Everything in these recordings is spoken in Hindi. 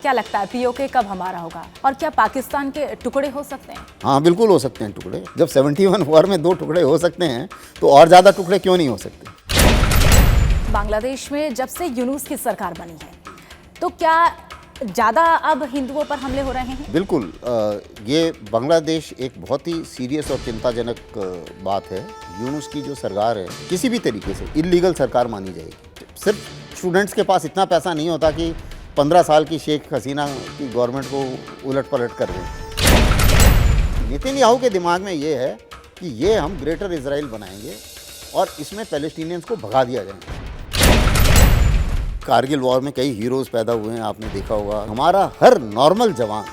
क्या लगता है पीओके कब हमारा होगा और क्या पाकिस्तान के टुकड़े हो सकते हैं? हाँ बिल्कुल हो सकते हैं टुकड़े। जब 71 वॉर में 2 टुकड़े हो सकते हैं तो और ज़्यादा टुकड़े क्यों नहीं हो सकते। बांग्लादेश में जब से यूनूस की सरकार बनी है तो क्या ज़्यादा अब हिंदुओं पर हमले हो रहे हैं? बिल्कुल ये बांग्लादेश एक बहुत ही सीरियस और चिंताजनक बात है। यूनुस की जो सरकार है किसी भी तरीके से इल्लीगल सरकार मानी जाएगी। सिर्फ स्टूडेंट्स के पास इतना पैसा नहीं होता कि 15 साल की शेख हसीना की गवर्नमेंट को उलट पलट कर दें। नेतन्याहू के दिमाग में ये है कि ये हम ग्रेटर इजराइल बनाएंगे और इसमें पैलेस्टीनियंस को भगा दिया जाएगा। कारगिल वॉर में कई हीरोज़ पैदा हुए हैं, आपने देखा होगा। हमारा हर नॉर्मल जवान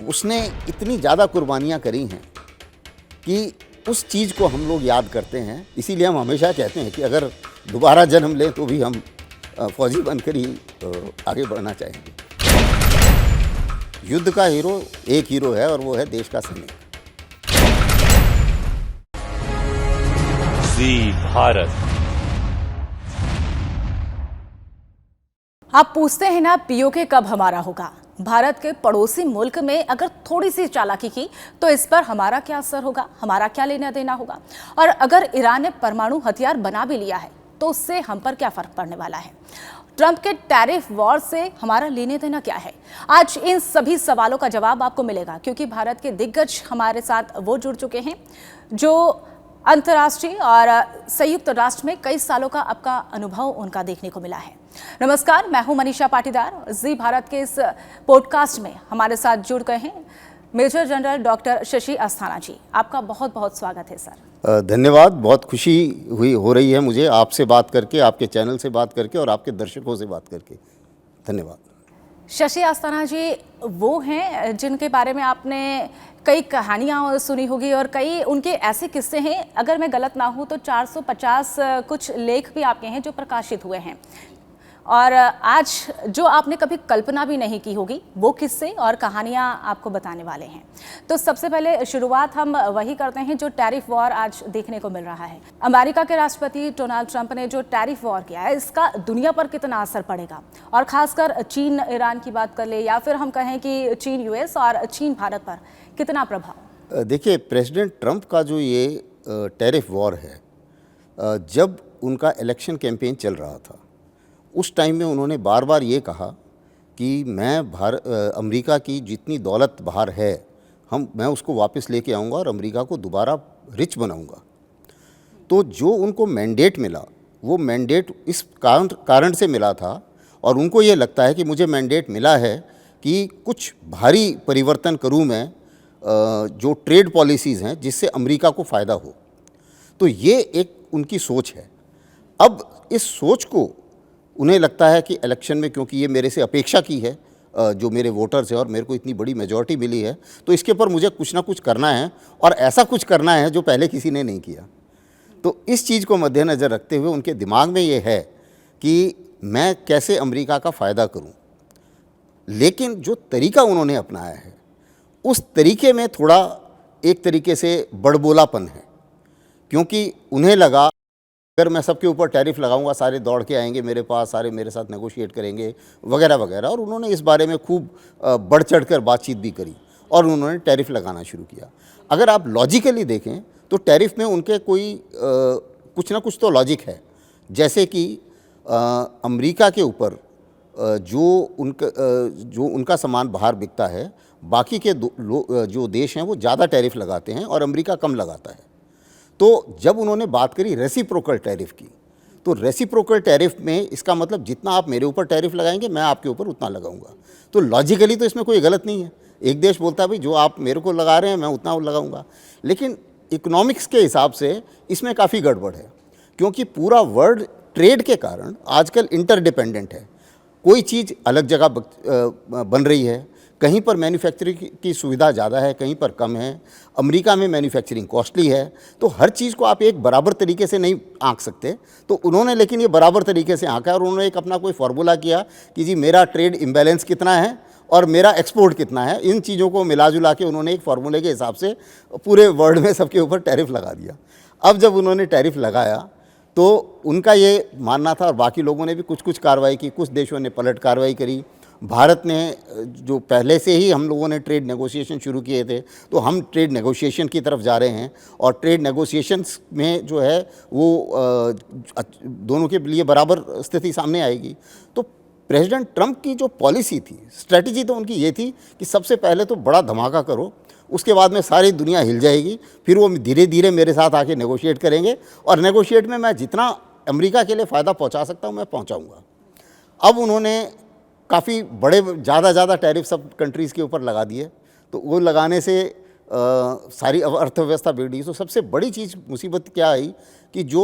उसने इतनी ज़्यादा कुर्बानियाँ करी हैं कि उस चीज़ को हम लोग याद करते हैं। इसीलिए हम हमेशा कहते हैं कि अगर दोबारा जन्म लें तो भी हम फौजी बनकर ही आगे बढ़ना चाहेंगे। युद्ध का हीरो एक हीरो है और वो है देश का सैनिक। जी भारत। आप पूछते हैं ना पीओके कब हमारा होगा। भारत के पड़ोसी मुल्क में अगर थोड़ी सी चालाकी की तो इस पर हमारा क्या असर होगा, हमारा क्या लेना देना होगा। और अगर ईरान ने परमाणु हथियार बना भी लिया है तो उससे हम पर क्या फर्क पड़ने वाला है। ट्रंप के टैरिफ वॉर से हमारा लेने देना क्या है। आज इन सभी सवालों का जवाब आपको मिलेगा क्योंकि भारत के दिग्गज हमारे साथ वो जुड़ चुके हैं जो अंतर्राष्ट्रीय और संयुक्त राष्ट्र में कई सालों का आपका अनुभव उनका देखने को मिला है। नमस्कार, मैं हूं मनीषा पाटीदार। जी भारत के इस पॉडकास्ट में हमारे साथ जुड़ गए हैं major general doctor Shashi Asthana ji. आपका बहुत बहुत स्वागत है सर। धन्यवाद। बहुत खुशी हो रही है मुझे आपसे बात करके, आपके चैनल से बात करके और आपके दर्शकों से बात करके। धन्यवाद। शशि अस्थाना जी वो हैं जिनके बारे में आपने कई कहानियाँ सुनी होगी और कई उनके ऐसे किस्से हैं, अगर मैं गलत ना हूँ तो 450 कुछ लेख भी आपके हैं जो प्रकाशित हुए हैं। और आज जो आपने कभी कल्पना भी नहीं की होगी वो किस्से और कहानियां आपको बताने वाले हैं। तो सबसे पहले शुरुआत हम वही करते हैं जो टैरिफ वॉर आज देखने को मिल रहा है। अमेरिका के राष्ट्रपति डोनाल्ड ट्रंप ने जो टैरिफ वॉर किया है इसका दुनिया पर कितना असर पड़ेगा, और खासकर चीन ईरान की बात कर ले या फिर हम कहें कि चीन यूएस और चीन भारत पर कितना प्रभाव। देखिए, प्रेसिडेंट ट्रंप का जो ये टैरिफ वॉर है, जब उनका इलेक्शन कैंपेन चल रहा था उस टाइम में उन्होंने बार बार ये कहा कि मैं अमेरिका की जितनी दौलत बाहर है मैं उसको वापस लेके आऊँगा और अमेरिका को दोबारा रिच बनाऊँगा। तो जो उनको मैंडेट मिला वो मैंडेट इस कारण से मिला था और उनको ये लगता है कि मुझे मैंडेट मिला है कि कुछ भारी परिवर्तन करूँ मैं जो ट्रेड पॉलिसीज़ हैं जिससे अमेरिका को फ़ायदा हो। तो ये एक उनकी सोच है। अब इस सोच को उन्हें लगता है कि इलेक्शन में, क्योंकि ये मेरे से अपेक्षा की है जो मेरे वोटर्स हैं और मेरे को इतनी बड़ी मेजॉरिटी मिली है, तो इसके ऊपर मुझे कुछ ना कुछ करना है और ऐसा कुछ करना है जो पहले किसी ने नहीं किया। तो इस चीज़ को मद्देनज़र रखते हुए उनके दिमाग में ये है कि मैं कैसे अमेरिका का फ़ायदा करूं। लेकिन जो तरीका उन्होंने अपनाया है उस तरीके में थोड़ा एक तरीके से बड़बोलापन है, क्योंकि उन्हें लगा अगर मैं सबके ऊपर टैरिफ लगाऊंगा सारे दौड़ के आएंगे मेरे पास, सारे मेरे साथ नेगोशिएट करेंगे वगैरह वगैरह। और उन्होंने इस बारे में खूब बढ़ चढ़ कर बातचीत भी करी और उन्होंने टैरिफ लगाना शुरू किया। अगर आप लॉजिकली देखें तो टैरिफ में उनके कोई कुछ ना कुछ तो लॉजिक है। जैसे कि अमेरिका के ऊपर जो उनका सामान बाहर बिकता है, बाकी के जो देश हैं वो ज़्यादा टैरिफ लगाते हैं और अमेरिका कम लगाता है। तो जब उन्होंने बात करी रेसिप्रोकल टैरिफ की, तो रेसिप्रोकल टैरिफ में इसका मतलब जितना आप मेरे ऊपर टैरिफ लगाएंगे मैं आपके ऊपर उतना लगाऊंगा। तो लॉजिकली तो इसमें कोई गलत नहीं है। एक देश बोलता है भाई जो आप मेरे को लगा रहे हैं मैं उतना लगाऊंगा, लेकिन इकोनॉमिक्स के हिसाब से इसमें काफ़ी गड़बड़ है, क्योंकि पूरा वर्ल्ड ट्रेड के कारण आजकल इंटरडिपेंडेंट है। कोई चीज़ अलग जगह बन रही है, कहीं पर मैन्युफैक्चरिंग की सुविधा ज़्यादा है, कहीं पर कम है। अमेरिका में मैन्युफैक्चरिंग कॉस्टली है, तो हर चीज़ को आप एक बराबर तरीके से नहीं आंक सकते। तो उन्होंने लेकिन ये बराबर तरीके से आंका और उन्होंने एक अपना कोई फार्मूला किया कि जी मेरा ट्रेड इम्बैलेंस कितना है और मेरा एक्सपोर्ट कितना है। इन चीज़ों को मिला जुला के उन्होंने एक फार्मूले के हिसाब से पूरे वर्ल्ड में सबके ऊपर टैरिफ लगा दिया। अब जब उन्होंने टैरिफ लगाया तो उनका ये मानना था, और बाकी लोगों ने भी कुछ कुछ कार्रवाई की, कुछ देशों ने पलट कार्रवाई करी भारत ने जो पहले से ही हम लोगों ने ट्रेड नेगोशिएशन शुरू किए थे, तो हम ट्रेड नेगोशिएशन की तरफ जा रहे हैं और ट्रेड नेगोशिएशंस में जो है वो दोनों के लिए बराबर स्थिति सामने आएगी। तो प्रेसिडेंट ट्रंप की जो पॉलिसी थी, स्ट्रेटजी तो उनकी ये थी कि सबसे पहले तो बड़ा धमाका करो, उसके बाद में सारी दुनिया हिल जाएगी, फिर वो धीरे धीरे मेरे साथ आके नेगोशिएट करेंगे और नेगोशिएट में मैं जितना अमेरिका के लिए फ़ायदा पहुंचा सकता हूं मैं पहुंचाऊंगा। अब उन्होंने काफ़ी बड़े ज़्यादा टैरिफ सब कंट्रीज़ के ऊपर लगा दिए, तो वो लगाने से सारी अर्थव्यवस्था बिगड़ी। तो सबसे बड़ी चीज़ मुसीबत क्या आई कि जो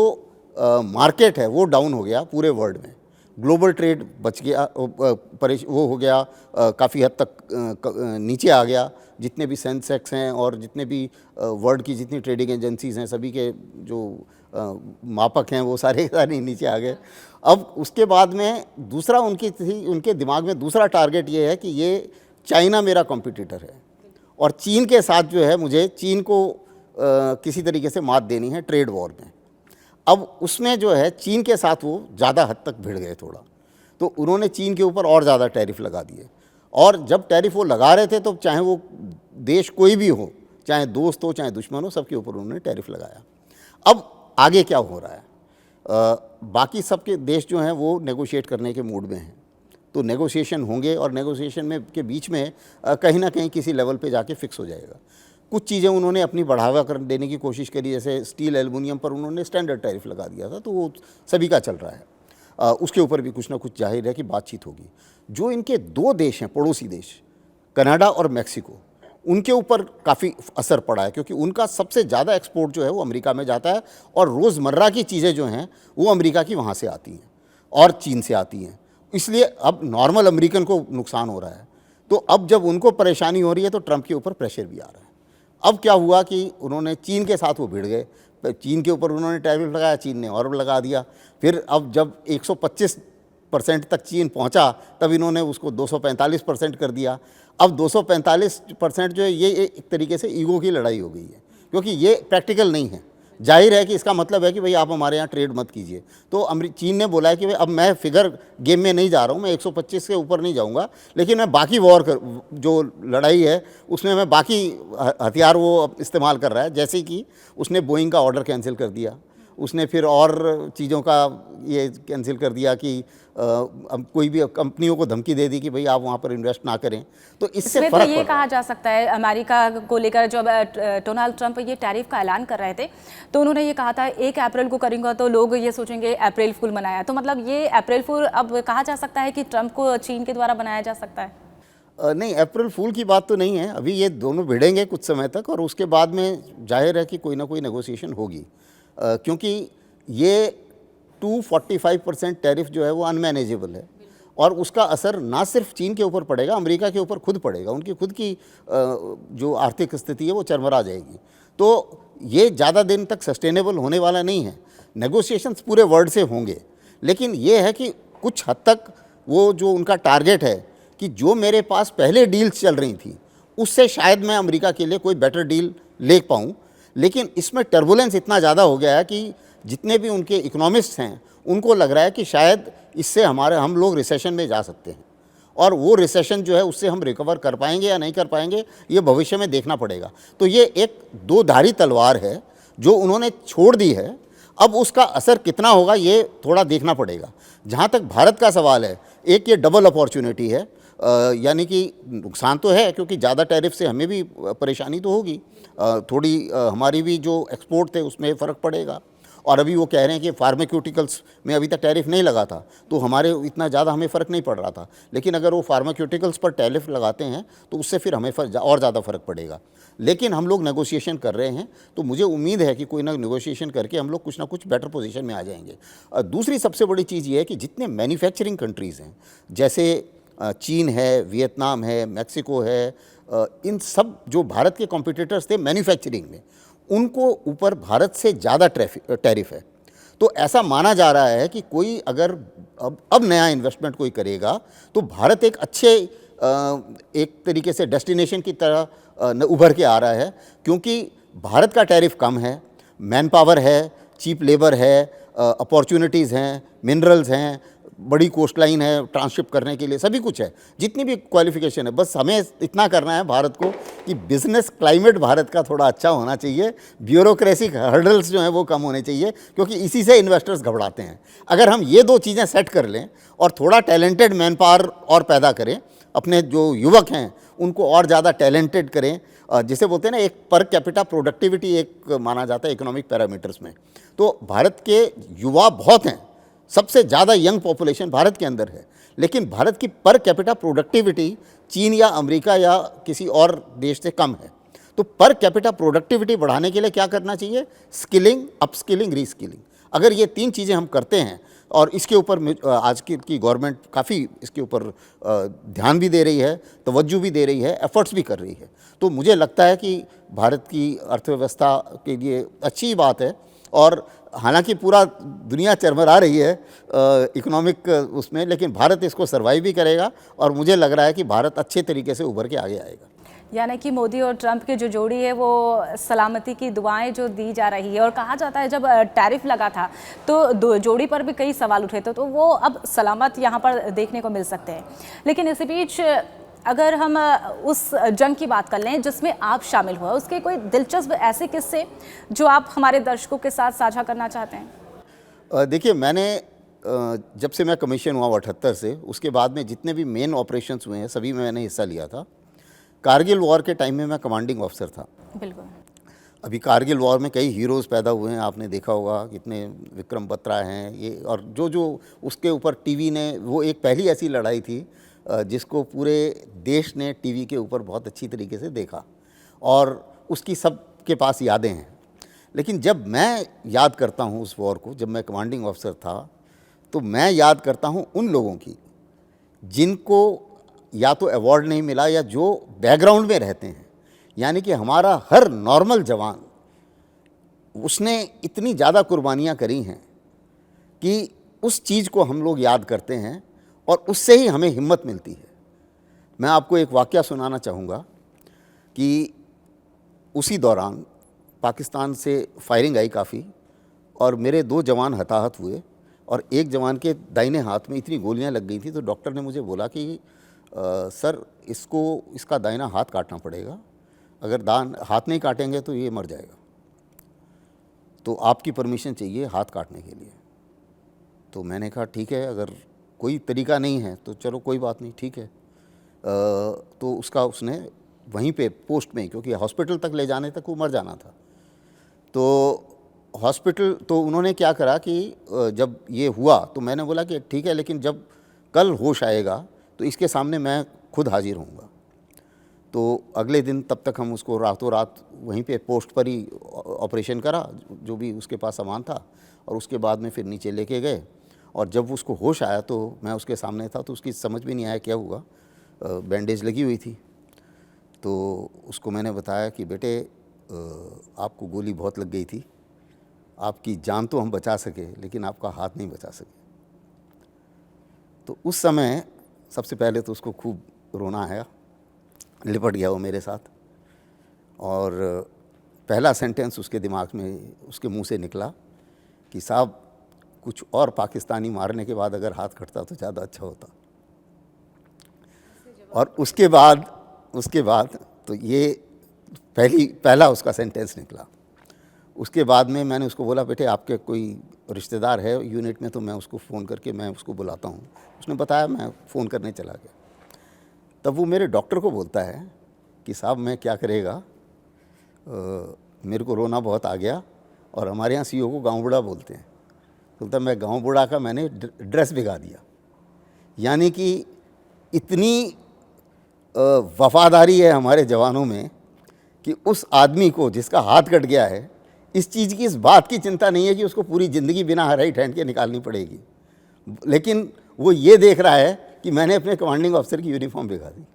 मार्केट है वो डाउन हो गया पूरे वर्ल्ड में, ग्लोबल ट्रेड बच गया, वो हो गया, काफ़ी हद तक नीचे आ गया। जितने भी सेंसेक्स हैं और जितने भी वर्ल्ड की जितनी ट्रेडिंग एजेंसीज़ हैं, सभी के जो मापक हैं वो सारे नीचे आ गए। अब उसके बाद में दूसरा उनके दिमाग में दूसरा टारगेट ये है कि ये चाइना मेरा कॉम्पिटिटर है और चीन के साथ जो है मुझे चीन को किसी तरीके से मात देनी है ट्रेड वॉर में। अब उसमें जो है चीन के साथ वो ज़्यादा हद तक भिड़ गए थोड़ा, तो उन्होंने चीन के ऊपर और ज़्यादा टैरिफ लगा दिए। और जब टैरिफ वो लगा रहे थे तो चाहे वो देश कोई भी हो, चाहे दोस्त हो चाहे दुश्मन हो, सबके ऊपर उन्होंने टैरिफ लगाया। अब आगे क्या हो रहा है, बाकी सबके देश जो हैं वो नेगोशिएट करने के मूड में हैं, तो नेगोशिएशन होंगे और नेगोशिएशन में के बीच में कहीं ना कहीं किसी लेवल पे जाके फिक्स हो जाएगा। कुछ चीज़ें उन्होंने अपनी बढ़ावा कर देने की कोशिश करी, जैसे स्टील एल्युमिनियम पर उन्होंने स्टैंडर्ड टैरिफ लगा दिया था, तो वो सभी का चल रहा है। उसके ऊपर भी कुछ ना कुछ जाहिर है कि बातचीत होगी। जो इनके दो देश हैं पड़ोसी देश, कनाडा और मैक्सिको, उनके ऊपर काफ़ी असर पड़ा है, क्योंकि उनका सबसे ज़्यादा एक्सपोर्ट जो है वो अमेरिका में जाता है और रोज़मर्रा की चीज़ें जो हैं वो अमेरिका की वहाँ से आती हैं और चीन से आती हैं। इसलिए अब नॉर्मल अमेरिकन को नुकसान हो रहा है। तो अब जब उनको परेशानी हो रही है तो ट्रंप के ऊपर प्रेशर भी आ रहा है। अब क्या हुआ कि उन्होंने चीन के साथ वो भिड़ गए, चीन के ऊपर उन्होंने टैरिफ लगाया, चीन ने और लगा दिया। फिर अब जब 125% तक चीन पहुंचा तब इन्होंने उसको 245% कर दिया। अब 245% जो है ये एक तरीके से ईगो की लड़ाई हो गई है, क्योंकि ये प्रैक्टिकल नहीं है। जाहिर है कि इसका मतलब है कि भाई आप हमारे यहाँ ट्रेड मत कीजिए। तो चीन ने बोला है कि भाई अब मैं फिगर गेम में नहीं जा रहा हूँ, मैं 125 के ऊपर नहीं जाऊँगा, लेकिन मैं बाकी जो लड़ाई है उसमें मैं बाकी हथियार वो इस्तेमाल कर रहा है। जैसे कि उसने बोइंग का ऑर्डर कैंसिल कर दिया, उसने फिर और चीज़ों का ये कैंसिल कर दिया कि अब कोई भी कंपनियों को धमकी दे दी कि भाई आप वहाँ पर इन्वेस्ट ना करें। तो इससे इसमें फर्क तो ये कहा जा सकता है, अमेरिका को लेकर जब डोनाल्ड ट्रंप ये टैरिफ का ऐलान कर रहे थे तो उन्होंने ये कहा था 1 अप्रैल को करेंगे तो लोग ये सोचेंगे अप्रैल फूल मनाया। तो मतलब ये अप्रैल फूल अब कहा जा सकता है कि ट्रंप को चीन के द्वारा बनाया जा सकता है? नहीं, अप्रैल फूल की बात तो नहीं है। अभी ये दोनों भिड़ेंगे कुछ समय तक और उसके बाद में जाहिर है कि कोई ना कोई नेगोशिएशन होगी, क्योंकि ये 245% टैरिफ जो है वो अनमैनेजेबल है और उसका असर ना सिर्फ चीन के ऊपर पड़ेगा, अमेरिका के ऊपर खुद पड़ेगा। उनकी खुद की जो आर्थिक स्थिति है वो चरमरा जाएगी। तो ये ज़्यादा दिन तक सस्टेनेबल होने वाला नहीं है। नेगोशिएशंस पूरे वर्ल्ड से होंगे, लेकिन ये है कि कुछ हद तक वो जो उनका टारगेट है कि जो मेरे पास पहले डील्स चल रही थी उससे शायद मैं अमेरिका के लिए कोई बेटर डील ले पाऊँ, लेकिन इसमें टर्बुलेंस इतना ज़्यादा हो गया है कि जितने भी उनके इकोनॉमिस्ट्स हैं उनको लग रहा है कि शायद इससे हम लोग रिसेशन में जा सकते हैं और वो रिसेशन जो है उससे हम रिकवर कर पाएंगे या नहीं कर पाएंगे ये भविष्य में देखना पड़ेगा। तो ये एक दो धारी तलवार है जो उन्होंने छोड़ दी है। अब उसका असर कितना होगा ये थोड़ा देखना पड़ेगा। जहाँ तक भारत का सवाल है, एक ये डबल अपॉर्चुनिटी है, यानी कि नुकसान तो है क्योंकि ज़्यादा टैरिफ से हमें भी परेशानी तो होगी, थोड़ी हमारी भी जो एक्सपोर्ट थे उसमें फ़र्क पड़ेगा। और अभी वो कह रहे हैं कि फार्मास्यूटिकल्स में अभी तक टैरिफ नहीं लगा था तो हमारे इतना ज़्यादा हमें फ़र्क नहीं पड़ रहा था, लेकिन अगर वो फार्मास्यूटिकल्स पर टैरिफ लगाते हैं तो उससे फिर हमें और ज़्यादा फ़र्क पड़ेगा। लेकिन हम लोग नेगोशिएशन कर रहे हैं तो मुझे उम्मीद है कि कोई ना नेगोशिएशन करके हम लोग कुछ ना कुछ बेटर पोजीशन में आ जाएंगे। दूसरी सबसे बड़ी चीज़ ये है कि जितने मैन्युफैक्चरिंग कंट्रीज़ हैं, जैसे चीन है, वियतनाम है, मैक्सिको है, इन सब जो भारत के कॉम्पिटिटर्स थे मैन्युफैक्चरिंग में, उनको ऊपर भारत से ज़्यादा टैरिफ है। तो ऐसा माना जा रहा है कि कोई अगर अब नया इन्वेस्टमेंट कोई करेगा तो भारत एक अच्छे एक तरीके से डेस्टिनेशन की तरह उभर के आ रहा है, क्योंकि भारत का टैरिफ कम है, मैन पावर है, चीप लेबर है, अपॉर्चुनिटीज़ हैं, मिनरल्स हैं, बड़ी कोस्ट लाइन है, ट्रांसशिप करने के लिए सभी कुछ है, जितनी भी क्वालिफिकेशन है। बस हमें इतना करना है भारत को कि बिजनेस क्लाइमेट भारत का थोड़ा अच्छा होना चाहिए, ब्यूरोक्रेसी हर्डल्स जो हैं वो कम होने चाहिए, क्योंकि इसी से इन्वेस्टर्स घबराते हैं। अगर हम ये 2 चीज़ें सेट कर लें और थोड़ा टैलेंटेड मैन पावर और पैदा करें, अपने जो युवक हैं उनको और ज़्यादा टैलेंटेड करें, जिसे बोलते हैं ना एक पर कैपिटा प्रोडक्टिविटी एक माना जाता है इकोनॉमिक पैरामीटर्स में, तो भारत के युवा बहुत हैं, सबसे ज़्यादा यंग पॉपुलेशन भारत के अंदर है, लेकिन भारत की पर कैपिटा प्रोडक्टिविटी चीन या अमेरिका या किसी और देश से कम है। तो पर कैपिटा प्रोडक्टिविटी बढ़ाने के लिए क्या करना चाहिए? Skilling, upskilling, reskilling. अगर ये 3 चीज़ें हम करते हैं, और इसके ऊपर आज की गवर्नमेंट काफ़ी इसके ऊपर ध्यान भी दे रही है, तवज्जो भी दे रही है, एफर्ट्स भी कर रही है, तो मुझे लगता है कि भारत की अर्थव्यवस्था के लिए अच्छी बात है। और हालांकि पूरा दुनिया चरमरा रही है इकोनॉमिक उसमें, लेकिन भारत इसको सर्वाइव भी करेगा, और मुझे लग रहा है कि भारत अच्छे तरीके से उभर के आगे आएगा। यानी कि मोदी और ट्रंप की जो जोड़ी है वो सलामती की दुआएं जो दी जा रही है, और कहा जाता है जब टैरिफ लगा था तो जोड़ी पर भी कई सवाल उठे थे, तो वो अब सलामत यहाँ पर देखने को मिल सकते हैं। लेकिन इसी बीच अगर हम उस जंग की बात कर लें जिसमें आप शामिल हुए, उसके कोई दिलचस्प ऐसे किस्से जो आप हमारे दर्शकों के साथ साझा करना चाहते हैं? देखिए, मैंने जब से मैं कमीशन हुआ 78 से, उसके बाद में जितने भी मेन ऑपरेशंस हुए हैं सभी में मैंने हिस्सा लिया था। कारगिल वॉर के टाइम में मैं कमांडिंग ऑफिसर था। बिल्कुल। अभी कारगिल वॉर में कई हीरोज़ पैदा हुए हैं, आपने देखा होगा कितने विक्रम बत्रा हैं ये, और जो उसके ऊपर टीवी ने, वो एक पहली ऐसी लड़ाई थी जिसको पूरे देश ने टीवी के ऊपर बहुत अच्छी तरीके से देखा, और उसकी सब के पास यादें हैं। लेकिन जब मैं याद करता हूँ उस वॉर को, जब मैं कमांडिंग ऑफिसर था, तो मैं याद करता हूँ उन लोगों की जिनको या तो अवार्ड नहीं मिला या जो बैकग्राउंड में रहते हैं। यानी कि हमारा हर नॉर्मल जवान, उसने इतनी ज़्यादा कुर्बानियाँ करी हैं कि उस चीज़ को हम लोग याद करते हैं, और उससे ही हमें हिम्मत मिलती है। मैं आपको एक वाक़या सुनाना चाहूँगा कि उसी दौरान पाकिस्तान से फायरिंग आई काफ़ी, और मेरे 2 जवान हताहत हुए, और एक जवान के दाहिने हाथ में इतनी गोलियां लग गई थी, तो डॉक्टर ने मुझे बोला कि सर इसका दाहिना हाथ काटना पड़ेगा, अगर हाथ नहीं काटेंगे तो ये मर जाएगा, तो आपकी परमिशन चाहिए हाथ काटने के लिए। तो मैंने कहा ठीक है, अगर कोई तरीका नहीं है तो चलो कोई बात नहीं, ठीक है। तो उसने वहीं पे पोस्ट में, क्योंकि हॉस्पिटल तक ले जाने तक वो मर जाना था, तो उन्होंने क्या करा कि जब ये हुआ तो मैंने बोला कि ठीक है, लेकिन जब कल होश आएगा तो इसके सामने मैं खुद हाजिर होऊंगा। तो अगले दिन तब तक हम उसको रातों रात वहीं पे पोस्ट पर ही ऑपरेशन करा, जो भी उसके पास सामान था, और उसके बाद में फिर नीचे लेके गए, और जब उसको होश आया तो मैं उसके सामने था, तो उसकी समझ भी नहीं आया क्या हुआ, बैंडेज लगी हुई थी। तो उसको मैंने बताया कि बेटे आपको गोली बहुत लग गई थी, आपकी जान तो हम बचा सके लेकिन आपका हाथ नहीं बचा सके। तो उस समय सबसे पहले तो उसको खूब रोना आया, लिपट गया वो मेरे साथ, और पहला सेंटेंस उसके दिमाग में, उसके मुंह से निकला कि साहब कुछ और पाकिस्तानी मारने के बाद अगर हाथ कटता तो ज़्यादा अच्छा होता। और उसके बाद तो ये पहला उसका सेंटेंस निकला। उसके बाद में मैंने उसको बोला बेटे आपके कोई रिश्तेदार है यूनिट में, तो मैं उसको फ़ोन करके मैं उसको बुलाता हूँ। उसने बताया, मैं फ़ोन करने चला गया। तब वो मेरे डॉक्टर को बोलता है कि साहब मैं क्या करेगा, मेरे को रोना बहुत आ गया, और हमारे यहाँ सीओ को गाँव बूढ़ा बोलते हैं। बोलता मैं गाँव बूढ़ा का मैंने ड्रेस भिगा दिया। यानी कि इतनी वफादारी है हमारे जवानों में कि उस आदमी को जिसका हाथ कट गया है, इस चीज़ की, इस बात की चिंता नहीं है कि उसको पूरी ज़िंदगी बिना राइट हैंड के निकालनी पड़ेगी, लेकिन वो ये देख रहा है कि मैंने अपने कमांडिंग ऑफिसर की यूनिफॉर्म भिगा दी।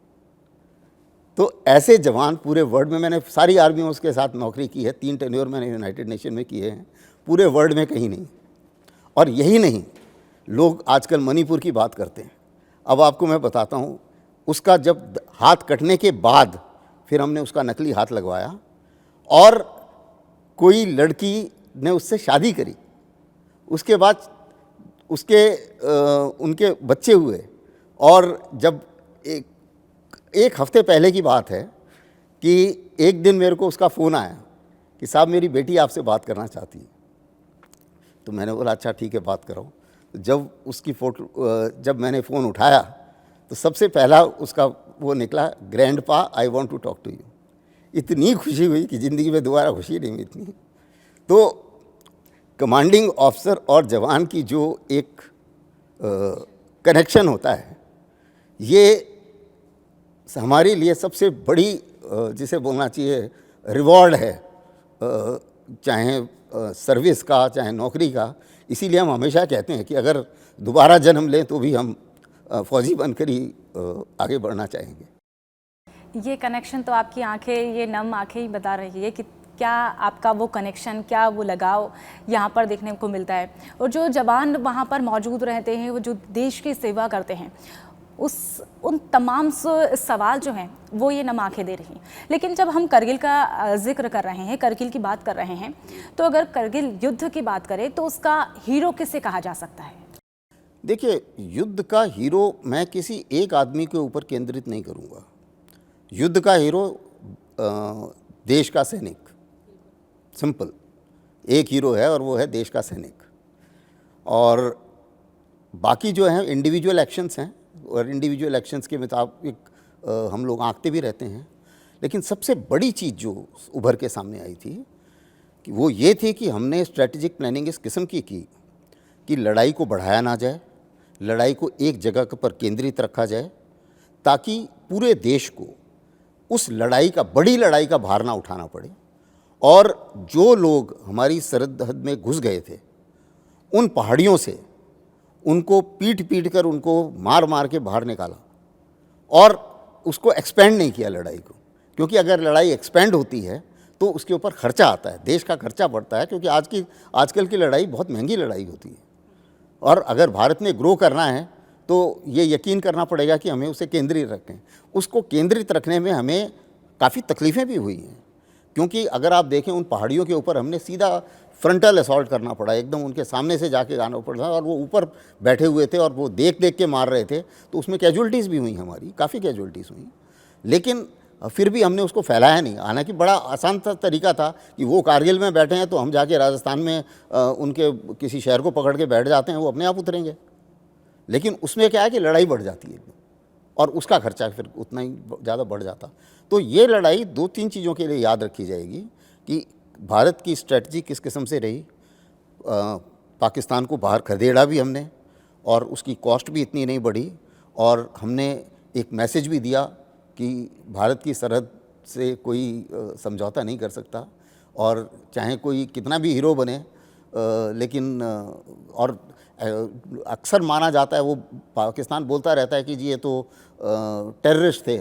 तो ऐसे जवान पूरे वर्ल्ड में, मैंने सारी आर्मियों के साथ नौकरी की है, 3 टेन्योर मैंने यूनाइटेड नेशन में किए हैं, पूरे वर्ल्ड में कहीं नहीं। और यही नहीं, लोग आजकल मणिपुर की बात करते हैं। अब आपको मैं बताता हूँ, उसका जब हाथ कटने के बाद फिर हमने उसका नकली हाथ लगवाया, और कोई लड़की ने उससे शादी करी। उसके बाद उनके बच्चे हुए, और जब एक हफ्ते पहले की बात है कि एक दिन मेरे को उसका फ़ोन आया कि साहब मेरी बेटी आपसे बात करना चाहती है। तो मैंने बोला अच्छा ठीक है, बात करो। जब उसकी फ़ोटो जब मैंने फ़ोन उठाया तो सबसे पहला उसका वो निकला, grandpa I want to talk to you. इतनी खुशी हुई कि ज़िंदगी में दोबारा खुशी नहीं हुई इतनी। तो कमांडिंग ऑफिसर और जवान की जो एक कनेक्शन होता है, ये हमारे लिए सबसे बड़ी जिसे बोलना चाहिए रिवॉर्ड है, चाहे सर्विस का चाहे नौकरी का। इसीलिए हम हमेशा कहते हैं कि अगर दोबारा जन्म लें तो भी हम फौजी बनकर ही आगे बढ़ना चाहेंगे। ये कनेक्शन तो आपकी आंखें, ये नम आंखें ही बता रही है कि क्या आपका वो कनेक्शन, क्या वो लगाव यहाँ पर देखने को मिलता है। और जो जवान वहाँ पर मौजूद रहते हैं, वो जो देश की सेवा करते हैं, उन तमाम सवाल जो हैं वो ये नम आंखें दे रही हैं। लेकिन जब हम करगिल का जिक्र कर रहे हैं, करगिल की बात कर रहे हैं, तो अगर करगिल युद्ध की बात करें तो उसका हीरो किसे कहा जा सकता है? देखिए, युद्ध का हीरो मैं किसी एक आदमी के ऊपर केंद्रित नहीं करूँगा। युद्ध का हीरो देश का सैनिक, सिंपल एक हीरो है और वो है देश का सैनिक। और बाकी जो हैं इंडिविजुअल एक्शंस हैं, और इंडिविजुअल एक्शंस के मुताबिक हम लोग आंकते भी रहते हैं। लेकिन सबसे बड़ी चीज़ जो उभर के सामने आई थी कि वो ये थी कि हमने स्ट्रेटेजिक प्लानिंग इस किस्म की कि लड़ाई को बढ़ाया ना जाए, लड़ाई को एक जगह पर केंद्रित रखा जाए, ताकि पूरे देश को उस लड़ाई का, बड़ी लड़ाई का भार ना उठाना पड़े। और जो लोग हमारी सरहद में घुस गए थे, उन पहाड़ियों से उनको पीट कर उनको मार मार के बाहर निकाला, और उसको एक्सपेंड नहीं किया लड़ाई को। क्योंकि अगर लड़ाई एक्सपेंड होती है तो उसके ऊपर खर्चा आता है, देश का खर्चा बढ़ता है। क्योंकि आजकल की लड़ाई बहुत महंगी लड़ाई होती है, और अगर भारत ने ग्रो करना है तो ये यकीन करना पड़ेगा कि हमें उसे केंद्रित रखें। उसको केंद्रित रखने में हमें काफ़ी तकलीफ़ें भी हुई हैं, क्योंकि अगर आप देखें उन पहाड़ियों के ऊपर हमने सीधा फ्रंटल असॉल्ट करना पड़ा, एकदम उनके सामने से जाके गाना पड़ा, और वो ऊपर बैठे हुए थे और वो देख के मार रहे थे। तो उसमें कैजुअल्टीज़ भी हुई हमारी, काफ़ी कैजुअल्टीज़ हुई। लेकिन फिर भी हमने उसको फैलाया नहीं। हालांकि बड़ा आसान तरीका था कि वो कारगिल में बैठे हैं तो हम जाके राजस्थान में उनके किसी शहर को पकड़ के बैठ जाते हैं, वो अपने आप उतरेंगे। लेकिन उसमें क्या है कि लड़ाई बढ़ जाती है और उसका खर्चा फिर उतना ही ज़्यादा बढ़ जाता। तो ये लड़ाई 2-3 चीज़ों के लिए याद रखी जाएगी कि भारत की स्ट्रेटजी किस किस्म से रही। पाकिस्तान को बाहर खदेड़ा भी हमने, और उसकी कॉस्ट भी इतनी नहीं बढ़ी, और हमने एक मैसेज भी दिया कि भारत की सरहद से कोई समझौता नहीं कर सकता, और चाहे कोई कितना भी हीरो बने। लेकिन और अक्सर माना जाता है, वो पाकिस्तान बोलता रहता है कि जी ये तो टेररिस्ट थे।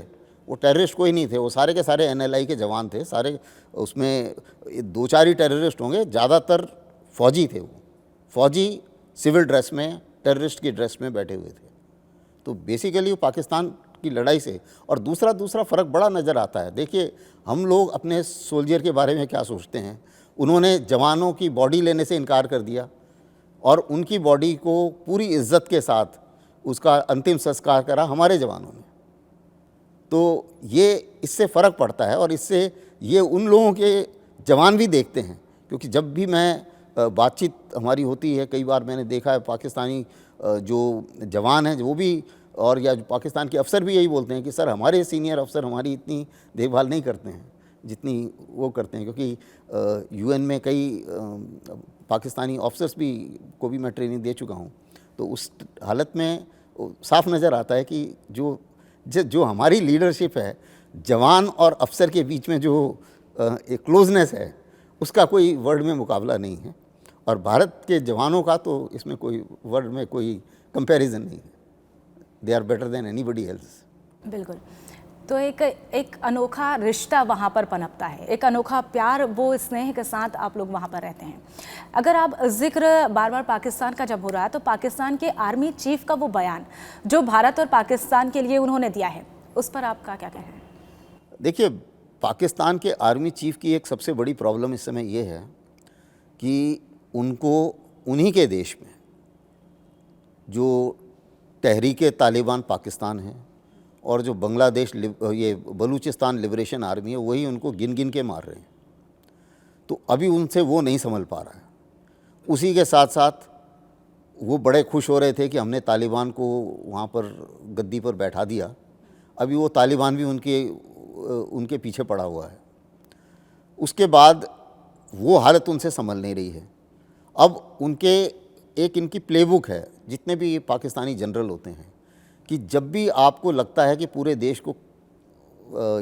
वो टेररिस्ट कोई नहीं थे, वो सारे के सारे NLI के जवान थे सारे। उसमें 2-4 ही टेररिस्ट होंगे, ज़्यादातर फ़ौजी थे। वो फ़ौजी सिविल ड्रेस में, टेररिस्ट की ड्रेस में बैठे हुए थे। तो बेसिकली वो पाकिस्तान की लड़ाई से। और दूसरा फ़र्क बड़ा नज़र आता है। देखिए, हम लोग अपने सोल्जर के बारे में क्या सोचते हैं। उन्होंने जवानों की बॉडी लेने से इनकार कर दिया, और उनकी बॉडी को पूरी इज्जत के साथ उसका अंतिम संस्कार करा हमारे जवानों ने। तो ये इससे फ़र्क पड़ता है, और इससे ये उन लोगों के जवान भी देखते हैं। क्योंकि जब भी मैं बातचीत हमारी होती है, कई बार मैंने देखा है पाकिस्तानी जो जवान हैं वो भी, और या जो पाकिस्तान के अफसर भी यही बोलते हैं कि सर हमारे सीनियर अफसर हमारी इतनी देखभाल नहीं करते हैं जितनी वो करते हैं। क्योंकि UN में कई पाकिस्तानी ऑफिसर्स को भी मैं ट्रेनिंग दे चुका हूँ। तो उस हालत में साफ नज़र आता है कि जो हमारी लीडरशिप है, जवान और अफसर के बीच में जो एक क्लोजनेस है, उसका कोई वर्ड में मुकाबला नहीं है। और भारत के जवानों का तो इसमें कोई वर्ड में कोई कंपैरिजन नहीं है। They are better than anybody else. बिल्कुल। तो एक अनोखा रिश्ता वहाँ पर पनपता है, एक अनोखा प्यार, वो स्नेह के साथ आप लोग वहाँ पर रहते हैं। अगर आप जिक्र बार बार पाकिस्तान का जब हो रहा है, तो पाकिस्तान के आर्मी चीफ का वो बयान जो भारत और पाकिस्तान के लिए उन्होंने दिया है, उस पर आपका क्या कहना है? देखिए, पाकिस्तान के आर्मी चीफ की एक सबसे बड़ी प्रॉब्लम इस समय ये है कि उनको उन्हीं के देश में जो तहरीक तालिबान पाकिस्तान है और जो बांग्लादेश ये बलूचिस्तान लिबरेशन आर्मी है, वही उनको गिन गिन के मार रहे हैं। तो अभी उनसे वो नहीं संभल पा रहा है। उसी के साथ साथ वो बड़े खुश हो रहे थे कि हमने तालिबान को वहाँ पर गद्दी पर बैठा दिया। अभी वो तालिबान भी उनके पीछे पड़ा हुआ है। उसके बाद वो हालत उनसे संभल नहीं रही है। अब इनकी प्लेबुक है, जितने भी पाकिस्तानी जनरल होते हैं, कि जब भी आपको लगता है कि पूरे देश को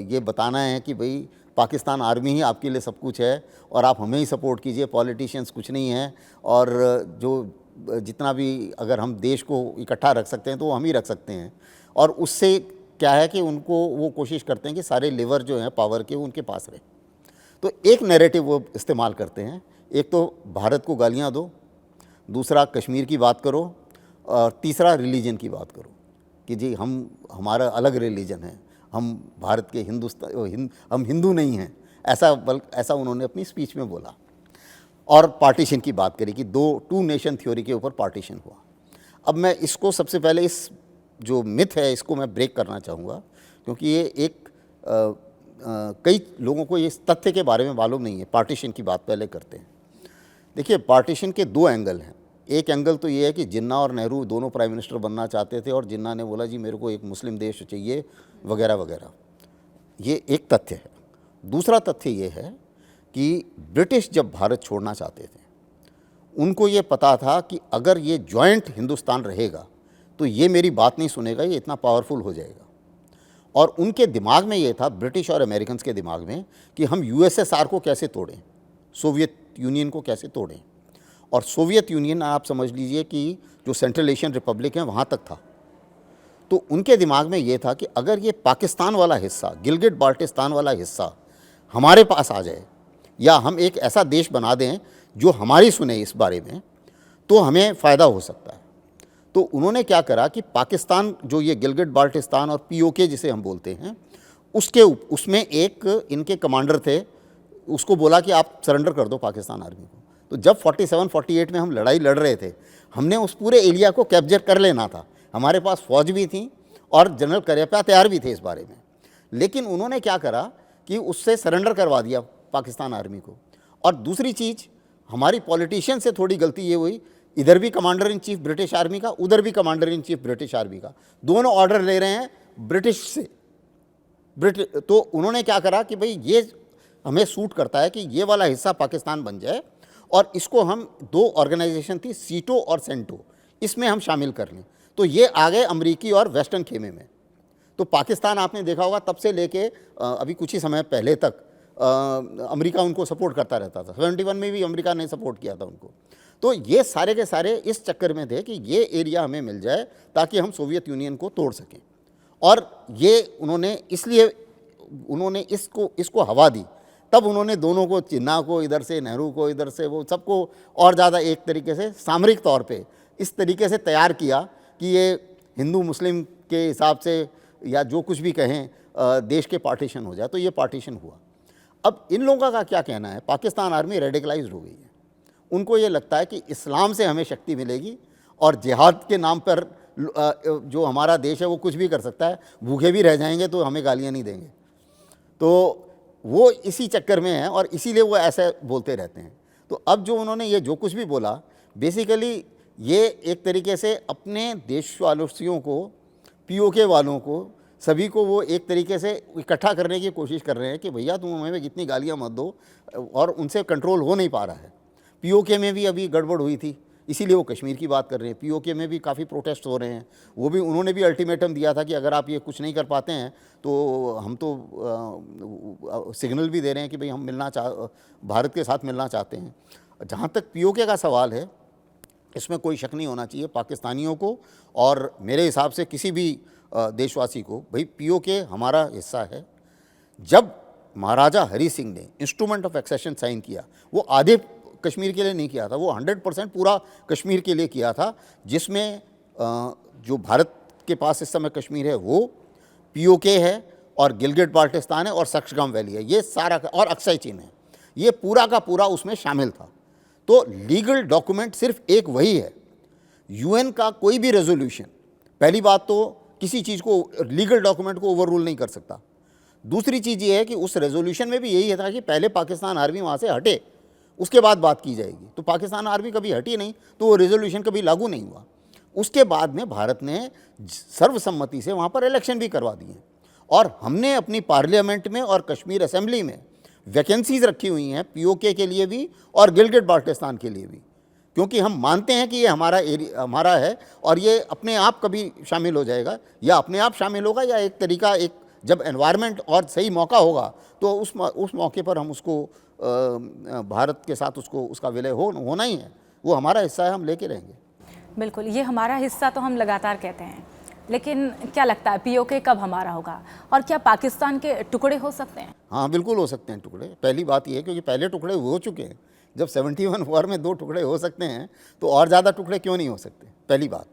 ये बताना है कि भाई पाकिस्तान आर्मी ही आपके लिए सब कुछ है और आप हमें ही सपोर्ट कीजिए, पॉलिटिशियंस कुछ नहीं है, और जो जितना भी अगर हम देश को इकट्ठा रख सकते हैं तो वो हम ही रख सकते हैं। और उससे क्या है कि उनको वो कोशिश करते हैं कि सारे लीवर जो हैं पावर के, वो उनके पास रहे। तो एक नैरेटिव वो इस्तेमाल करते हैं, एक तो भारत को गालियाँ दो, दूसरा कश्मीर की बात करो, और तीसरा रिलीजन की बात करो कि जी हमारा अलग रिलीजन है, हम भारत के हम हिंदू नहीं हैं, ऐसा उन्होंने अपनी स्पीच में बोला। और पार्टीशन की बात करी कि टू नेशन थ्योरी के ऊपर पार्टीशन हुआ। अब मैं इसको सबसे पहले इस जो मिथ है इसको मैं ब्रेक करना चाहूँगा, क्योंकि ये कई लोगों को इस तथ्य के बारे में मालूम नहीं है। पार्टीशन की बात पहले करते हैं। देखिए, पार्टीशन के दो एंगल हैं। एक एंगल तो ये है कि जिन्ना और नेहरू दोनों प्राइम मिनिस्टर बनना चाहते थे और जिन्ना ने बोला जी मेरे को एक मुस्लिम देश चाहिए वगैरह वगैरह, ये एक तथ्य है। दूसरा तथ्य ये है कि ब्रिटिश जब भारत छोड़ना चाहते थे, उनको ये पता था कि अगर ये जॉइंट हिंदुस्तान रहेगा तो ये मेरी बात नहीं सुनेगा, ये इतना पावरफुल हो जाएगा। और उनके दिमाग में ये था, ब्रिटिश और अमेरिकन के दिमाग में, कि हम यूएसएसआर को कैसे तोड़ें, सोवियत यूनियन को कैसे तोड़ें। और सोवियत यूनियन आप समझ लीजिए कि जो सेंट्रल एशियन रिपब्लिक हैं वहाँ तक था। तो उनके दिमाग में ये था कि अगर ये पाकिस्तान वाला हिस्सा, गिलगिट बाल्टिस्तान वाला हिस्सा हमारे पास आ जाए, या हम एक ऐसा देश बना दें जो हमारी सुने इस बारे में, तो हमें फ़ायदा हो सकता है। तो उन्होंने क्या करा कि पाकिस्तान, जो ये गिलगिट बाल्टिस्तान और पीओके जिसे हम बोलते हैं, उसमें एक इनके कमांडर थे, उसको बोला कि आप सरेंडर कर दो पाकिस्तान आर्मी को। तो जब 47-48 में हम लड़ाई लड़ रहे थे, हमने उस पूरे एरिया को कैप्चर कर लेना था। हमारे पास फ़ौज भी थी और जनरल करियप्पा तैयार भी थे इस बारे में। लेकिन उन्होंने क्या करा कि उससे सरेंडर करवा दिया पाकिस्तान आर्मी को। और दूसरी चीज़, हमारी पॉलिटिशियन से थोड़ी गलती ये हुई, इधर भी commander in chief British army का, उधर भी commander in chief British army का, दोनों ऑर्डर ले रहे हैं ब्रिटिश से। तो उन्होंने क्या करा कि भाई ये हमें सूट करता है कि ये वाला हिस्सा पाकिस्तान बन जाए, और इसको हम दो ऑर्गेनाइजेशन थी, सीटो और सेंटो, इसमें हम शामिल कर लें। तो ये आ गए अमरीकी और वेस्टर्न खेमे में। तो पाकिस्तान आपने देखा होगा तब से लेके अभी कुछ ही समय पहले तक अमेरिका उनको सपोर्ट करता रहता था। 71 में भी अमेरिका ने सपोर्ट किया था उनको। तो ये सारे के सारे इस चक्कर में थे कि ये एरिया हमें मिल जाए ताकि हम सोवियत यूनियन को तोड़ सकें। और ये उन्होंने इसको हवा दी। तब उन्होंने दोनों को, जिन्ना को इधर से, नेहरू को इधर से, वो सबको और ज़्यादा एक तरीके से सामरिक तौर पे इस तरीके से तैयार किया कि ये हिंदू मुस्लिम के हिसाब से या जो कुछ भी कहें देश के पार्टीशन हो जाए। तो ये पार्टीशन हुआ। अब इन लोगों का क्या कहना है, पाकिस्तान आर्मी रेडिकलाइज्ड हो गई है। उनको ये लगता है कि इस्लाम से हमें शक्ति मिलेगी और जिहाद के नाम पर जो हमारा देश है वो कुछ भी कर सकता है, भूखे भी रह जाएंगे तो हमें गालियाँ नहीं देंगे। तो वो इसी चक्कर में है और इसीलिए वो ऐसे बोलते रहते हैं। तो अब जो उन्होंने ये जो कुछ भी बोला, बेसिकली ये एक तरीके से अपने देशवासियों को, पीओके वालों को, सभी को वो एक तरीके से इकट्ठा करने की कोशिश कर रहे हैं कि भैया तुम हमें इतनी गालियाँ मत दो, और उनसे कंट्रोल हो नहीं पा रहा है। पीओके में भी अभी गड़बड़ हुई थी, इसीलिए वो कश्मीर की बात कर रहे हैं। पीओके में भी काफ़ी प्रोटेस्ट हो रहे हैं। उन्होंने भी अल्टीमेटम दिया था कि अगर आप ये कुछ नहीं कर पाते हैं तो हम तो सिग्नल भी दे रहे हैं कि भाई हम भारत के साथ मिलना चाहते हैं। जहाँ तक पीओके का सवाल है, इसमें कोई शक नहीं होना चाहिए पाकिस्तानियों को और मेरे हिसाब से किसी भी देशवासी को, भाई पीओके हमारा हिस्सा है। जब महाराजा हरी सिंह ने इंस्ट्रूमेंट ऑफ एक्सेशन साइन किया, वो आधे कश्मीर के लिए नहीं किया था, वो 100% पूरा कश्मीर के लिए किया था, जिसमें जो भारत के पास इस समय कश्मीर है वो पीओके है और गिलगिट बाल्टिस्तान है और सक्सगाम वैली है, ये सारा, और अक्साई चीन है, ये पूरा का पूरा उसमें शामिल था। तो लीगल डॉक्यूमेंट सिर्फ एक वही है। यूएन का कोई भी रेजोल्यूशन, पहली बात तो किसी चीज़ को, लीगल डॉक्यूमेंट को ओवररूल नहीं कर सकता। दूसरी चीज़ ये है कि उस रेजोल्यूशन में भी यही था कि पहले पाकिस्तान आर्मी वहाँ से हटे, उसके बाद बात की जाएगी। तो पाकिस्तान आर्मी कभी हटी नहीं, तो वो रेजोल्यूशन कभी लागू नहीं हुआ। उसके बाद में भारत ने सर्वसम्मति से वहाँ पर इलेक्शन भी करवा दिए, और हमने अपनी पार्लियामेंट में और कश्मीर असेंबली में वैकेंसीज रखी हुई हैं पीओके के लिए भी और गिलगिट बाल्टिस्तान के लिए भी, क्योंकि हम मानते हैं कि ये हमारा है और ये अपने आप कभी शामिल हो जाएगा, या अपने आप शामिल होगा, या एक तरीका, एक जब एनवायरनमेंट और सही मौका होगा तो उस मौके पर हम उसको भारत के साथ उसका विलय होना ही है। वो हमारा हिस्सा है, हम लेके रहेंगे। बिल्कुल, ये हमारा हिस्सा तो हम लगातार कहते हैं, लेकिन क्या लगता है पीओके कब हमारा होगा, और क्या पाकिस्तान के टुकड़े हो सकते हैं? हाँ, बिल्कुल हो सकते हैं टुकड़े। पहली बात ये है क्योंकि पहले टुकड़े हो चुके हैं। जब 71 वॉर में 2 टुकड़े हो सकते हैं तो और ज़्यादा टुकड़े क्यों नहीं हो सकते, पहली बात।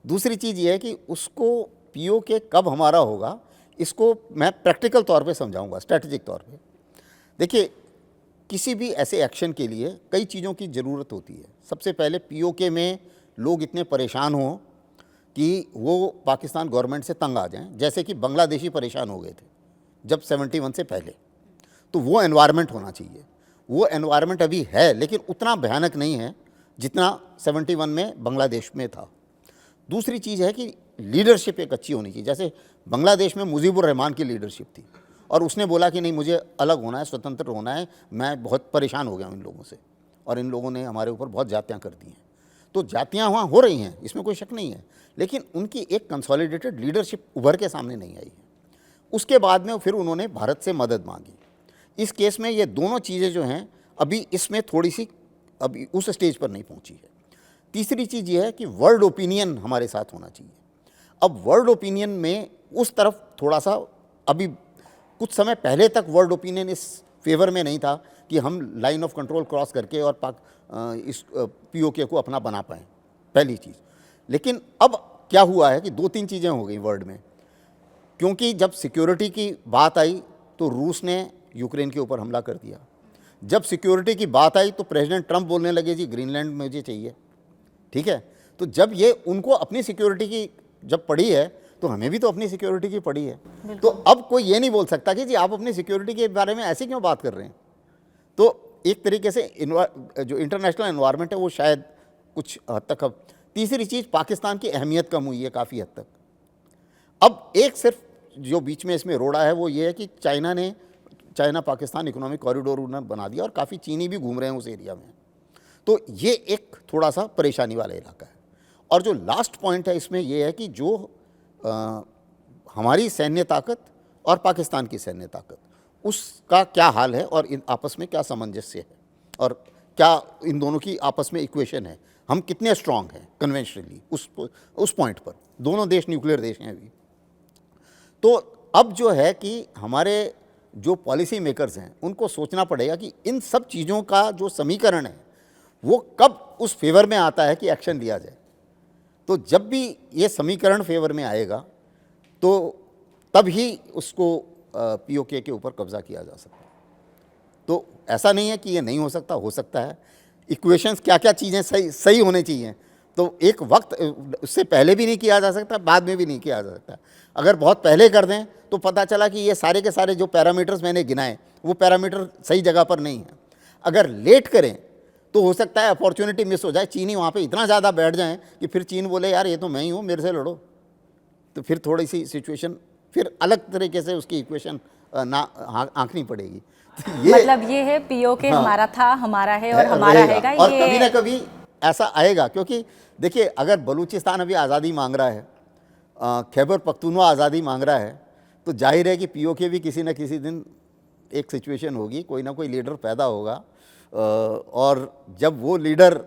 दूसरी चीज़ ये है कि उसको पीओके कब हमारा होगा, इसको मैं प्रैक्टिकल तौर पे समझाऊंगा, स्ट्रैटेजिक तौर पे। देखिए, किसी भी ऐसे एक्शन के लिए कई चीज़ों की ज़रूरत होती है। सबसे पहले पीओके में लोग इतने परेशान हों कि वो पाकिस्तान गवर्नमेंट से तंग आ जाएं, जैसे कि बांग्लादेशी परेशान हो गए थे जब 71 से पहले। तो वो एनवायरनमेंट होना चाहिए। वो एनवायरनमेंट अभी है, लेकिन उतना भयानक नहीं है जितना 71 में बांग्लादेश में था। दूसरी चीज़ है कि लीडरशिप एक अच्छी होनी चाहिए। जैसे बांग्लादेश में मुजीबुर रहमान की लीडरशिप थी, और उसने बोला कि नहीं, मुझे अलग होना है, स्वतंत्र होना है, मैं बहुत परेशान हो गया हूँ इन लोगों से, और इन लोगों ने हमारे ऊपर बहुत जातियाँ कर दी हैं। तो जातियाँ वहाँ हो रही हैं, इसमें कोई शक नहीं है, लेकिन उनकी एक कंसोलिडेटेड लीडरशिप उभर के सामने नहीं आई है। उसके बाद में फिर उन्होंने भारत से मदद मांगी। इस केस में ये दोनों चीज़ें जो हैं अभी इसमें थोड़ी सी अभी उस स्टेज पर नहीं पहुंची है। तीसरी चीज़ ये है कि वर्ल्ड ओपिनियन हमारे साथ होना चाहिए। अब वर्ल्ड ओपिनियन में उस तरफ थोड़ा सा, अभी कुछ समय पहले तक वर्ल्ड ओपिनियन इस फेवर में नहीं था कि हम लाइन ऑफ कंट्रोल क्रॉस करके और इस पीओके को अपना बना पाएँ, पहली चीज़। लेकिन अब क्या हुआ है कि 2-3 चीज़ें हो गई वर्ल्ड में, क्योंकि जब सिक्योरिटी की बात आई तो रूस ने यूक्रेन के ऊपर हमला कर दिया। जब सिक्योरिटी की बात आई तो प्रेसिडेंट ट्रंप बोलने लगे जी ग्रीनलैंड मुझे चाहिए, ठीक है। तो जब ये उनको अपनी सिक्योरिटी की जब पड़ी है तो हमें भी तो अपनी सिक्योरिटी की पड़ी है। तो अब कोई ये नहीं बोल सकता कि जी आप अपनी सिक्योरिटी के बारे में ऐसे क्यों बात कर रहे हैं। तो एक तरीके से जो इंटरनेशनल एनवायरनमेंट है वो शायद कुछ हद तक, अब तीसरी चीज़, पाकिस्तान की अहमियत कम हुई है काफ़ी हद तक। अब एक सिर्फ जो बीच में इसमें रोड़ा है वो ये है कि चाइना पाकिस्तान इकोनॉमिक कॉरिडोर उन्होंने बना दिया, और काफ़ी चीनी भी घूम रहे हैं उस एरिया में। तो ये एक थोड़ा सा परेशानी वाला इलाका है। और जो लास्ट पॉइंट है इसमें ये है कि जो हमारी सैन्य ताकत और पाकिस्तान की सैन्य ताकत, उसका क्या हाल है, और इन आपस में क्या सामंजस्य है, और क्या इन दोनों की आपस में इक्वेशन है, हम कितने स्ट्रांग हैं कन्वेंशनली उस पॉइंट पर। दोनों देश न्यूक्लियर देश हैं अभी। तो अब जो है कि हमारे जो पॉलिसी मेकर्स हैं उनको सोचना पड़ेगा कि इन सब चीज़ों का जो समीकरण है वो कब उस फेवर में आता है कि एक्शन लिया जाए। तो जब भी ये समीकरण फेवर में आएगा तो तब ही उसको पीओके के ऊपर कब्जा किया जा सकता है। तो ऐसा नहीं है कि ये नहीं हो सकता, हो सकता है। इक्वेशंस क्या क्या चीज़ें सही होने चाहिए, तो एक वक्त उससे पहले भी नहीं किया जा सकता, बाद में भी नहीं किया जा सकता। अगर बहुत पहले कर दें तो पता चला कि ये सारे के सारे जो पैरामीटर्स मैंने गिनाए वो पैरामीटर सही जगह पर नहीं है। अगर लेट करें तो हो सकता है अपॉर्चुनिटी मिस हो जाए, चीनी वहाँ पे इतना ज़्यादा बैठ जाएं कि फिर चीन बोले यार ये तो मैं ही हूँ, मेरे से लड़ो। तो फिर थोड़ी सी सिचुएशन फिर अलग तरीके से उसकी इक्वेशन आंकनी पड़ेगी। ये मतलब ये है पीओके हमारा था, हमारा है और हमारा रहेगा। और कभी ना कभी ऐसा आएगा, क्योंकि देखिए अगर बलूचिस्तान अभी आज़ादी मांग रहा है, खैबर पख्तूनवा आज़ादी मांग रहा है, तो जाहिर है कि पीओके भी किसी न किसी दिन एक सिचुएशन होगी, कोई ना कोई लीडर पैदा होगा, और जब वो लीडर